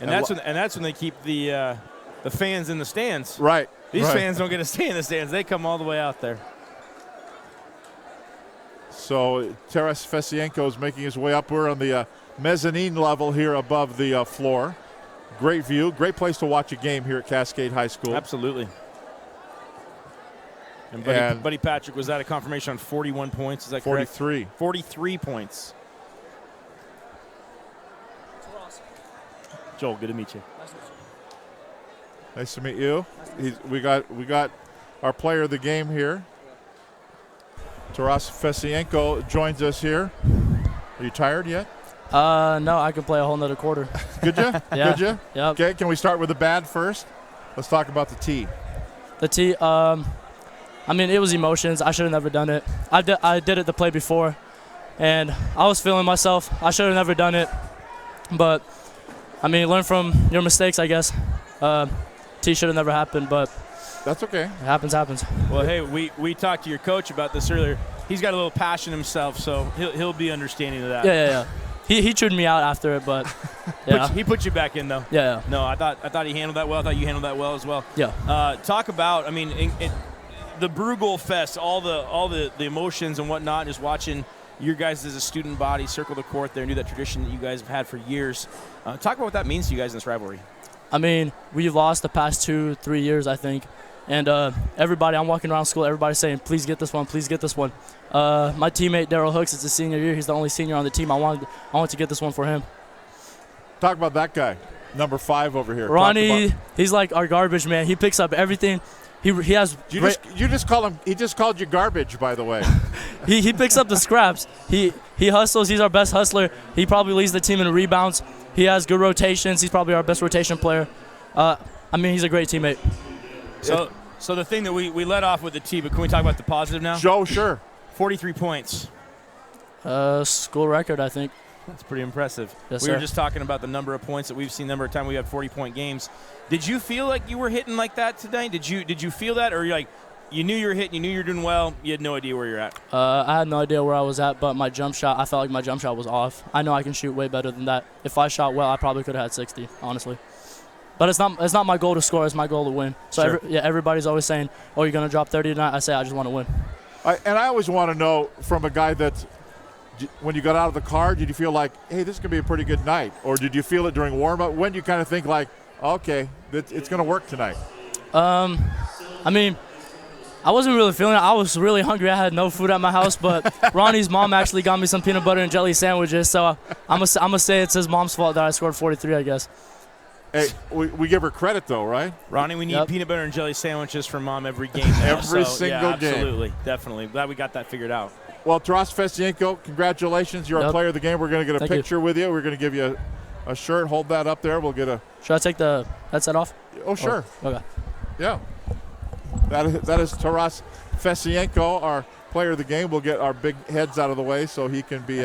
And that's when they keep the fans in the stands. Right. These fans don't get to stay in the stands. They come all the way out there. So Taras Fesienko is making his way up. We're on the mezzanine level here above the floor. Great view, great place to watch a game here at Cascade High School. Absolutely. And Buddy Patrick, was that a confirmation on 41 points? Is that 43. correct? 43 points. Joel, good to meet you. Nice to meet you. We got our player of the game here. Taras Fesienko joins us here. Are you tired yet? No, I can play a whole nother quarter. Could you? Yeah. Could you? Yep. Okay, can we start with the bad first? Let's talk about the tee. The tee, I mean, it was emotions. I should have never done it. I did it the play before, and I was feeling myself. I should have never done it. But, I mean, learn from your mistakes, I guess. Tee should have never happened, but that's okay. It happens. Well, hey, we talked to your coach about this earlier. He's got a little passion himself, so he'll be understanding of that. Yeah. He chewed me out after it, but yeah. He put you back in though. Yeah. No, I thought he handled that well. I thought you handled that well as well. Yeah. Talk about, I mean, the Brugal Fest, all the emotions and whatnot. Just watching your guys as a student body circle the court there and do that tradition that you guys have had for years. Talk about what that means to you guys in this rivalry. I mean, we've lost the past 2-3 years, I think. And everybody, I'm walking around school, everybody's saying, please get this one, please get this one. My teammate, Daryl Hooks, it's his senior year. He's the only senior on the team. I want to get this one for him. Talk about that guy, number 5 over here. Ronnie, he's like our garbage man. He picks up everything. He has. You just call him. He just called you garbage, by the way. he picks up the scraps. He hustles. He's our best hustler. He probably leads the team in rebounds. He has good rotations. He's probably our best rotation player. I mean, he's a great teammate. So the thing that we let off with the T, but can we talk about the positive now? Joe, sure. 43 points. School record, I think. That's pretty impressive. Yes, we sir. were just talking about the number of points that we've seen, number of time we had 40-point games. Did you feel like you were hitting like that today? Did you feel that, or you knew you were hitting, you knew you were doing well, you had no idea where you're at? I had no idea where I was at, but my jump shot, I felt like my jump shot was off. I know I can shoot way better than that. If I shot well, I probably could have had 60, honestly. But it's not my goal to score. It's my goal to win. So sure. Everybody's always saying, "Oh, you're gonna drop 30 tonight." I say, I just want to win. I always want to know from a guy that, when you got out of the car, did you feel like, hey, this is gonna be a pretty good night, or did you feel it during warm up? When do you kind of think like, okay, it's gonna work tonight? I mean, I wasn't really feeling it. I was really hungry. I had no food at my house, but Ronnie's mom actually got me some peanut butter and jelly sandwiches. So I'm gonna say it's his mom's fault that I scored 43, I guess. Hey, we give her credit, though, right? Ronnie, we need peanut butter and jelly sandwiches from Mom every game now. Every single game. Absolutely. Definitely. Glad we got that figured out. Well, Taras Fesienko, congratulations. You're a player of the game. We're going to get a picture with you. We're going to give you a shirt. Hold that up there. We'll get a... Should I take the headset off? Oh, sure. Oh, okay. Yeah. That is Taras Fesienko, our player of the game. We'll get our big heads out of the way so he can be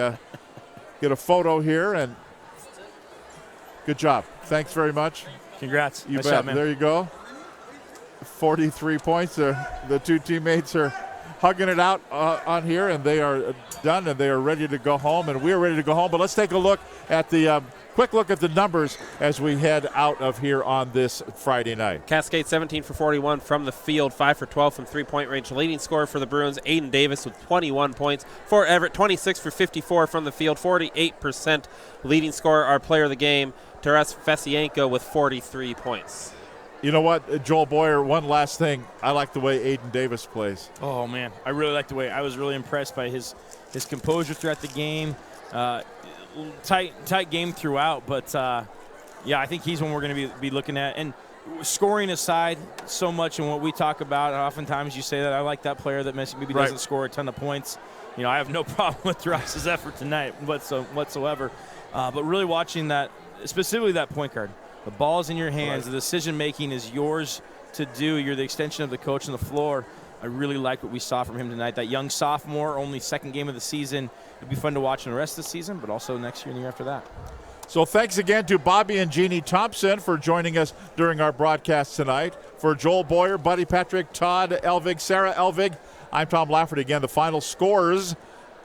get a photo here. And good job. Thanks very much. Congrats. You nice bet. Shot, man. There you go. 43 points. The two teammates are hugging it out on here, and they are done, and they are ready to go home, and we are ready to go home. But let's take a look at the quick look at the numbers as we head out of here on this Friday night. Cascade 17 for 41 from the field, 5 for 12 from three-point range. Leading scorer for the Bruins, Aiden Davis with 21 points. For Everett, 26 for 54 from the field, 48%. Leading scorer, our player of the game, Taras Fesienko with 43 points. You know what, Joel Boyer, one last thing. I like the way Aiden Davis plays. Oh, man. I really like the way. I was really impressed by his composure throughout the game. Tight game throughout, but, I think he's one we're going to be looking at. And scoring aside so much in what we talk about, oftentimes you say that I like that player that maybe doesn't score a ton of points. You know, I have no problem with Taras's effort tonight whatsoever. But really watching that, specifically that point guard, the ball's in your hands. The decision-making is yours to do. You're the extension of the coach on the floor. I really like what we saw from him tonight. That young sophomore, only second game of the season. It'd be fun to watch in the rest of the season, but also next year and the year after that. So thanks again to Bobby and Jeannie Thompson for joining us during our broadcast tonight. For Joel Boyer, Buddy Patrick, Todd Elvig, Sarah Elvig, I'm Tom Lafferty. Again, the final scores.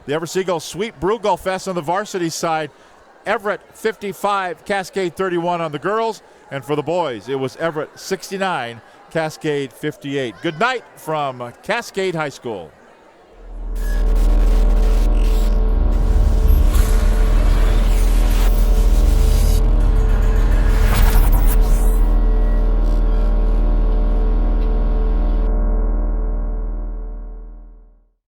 The Everett Seagulls sweep Brugal Fest on the varsity side. Everett 55, Cascade 31 on the girls. And for the boys, it was Everett 69, Cascade 58. Good night from Cascade High School.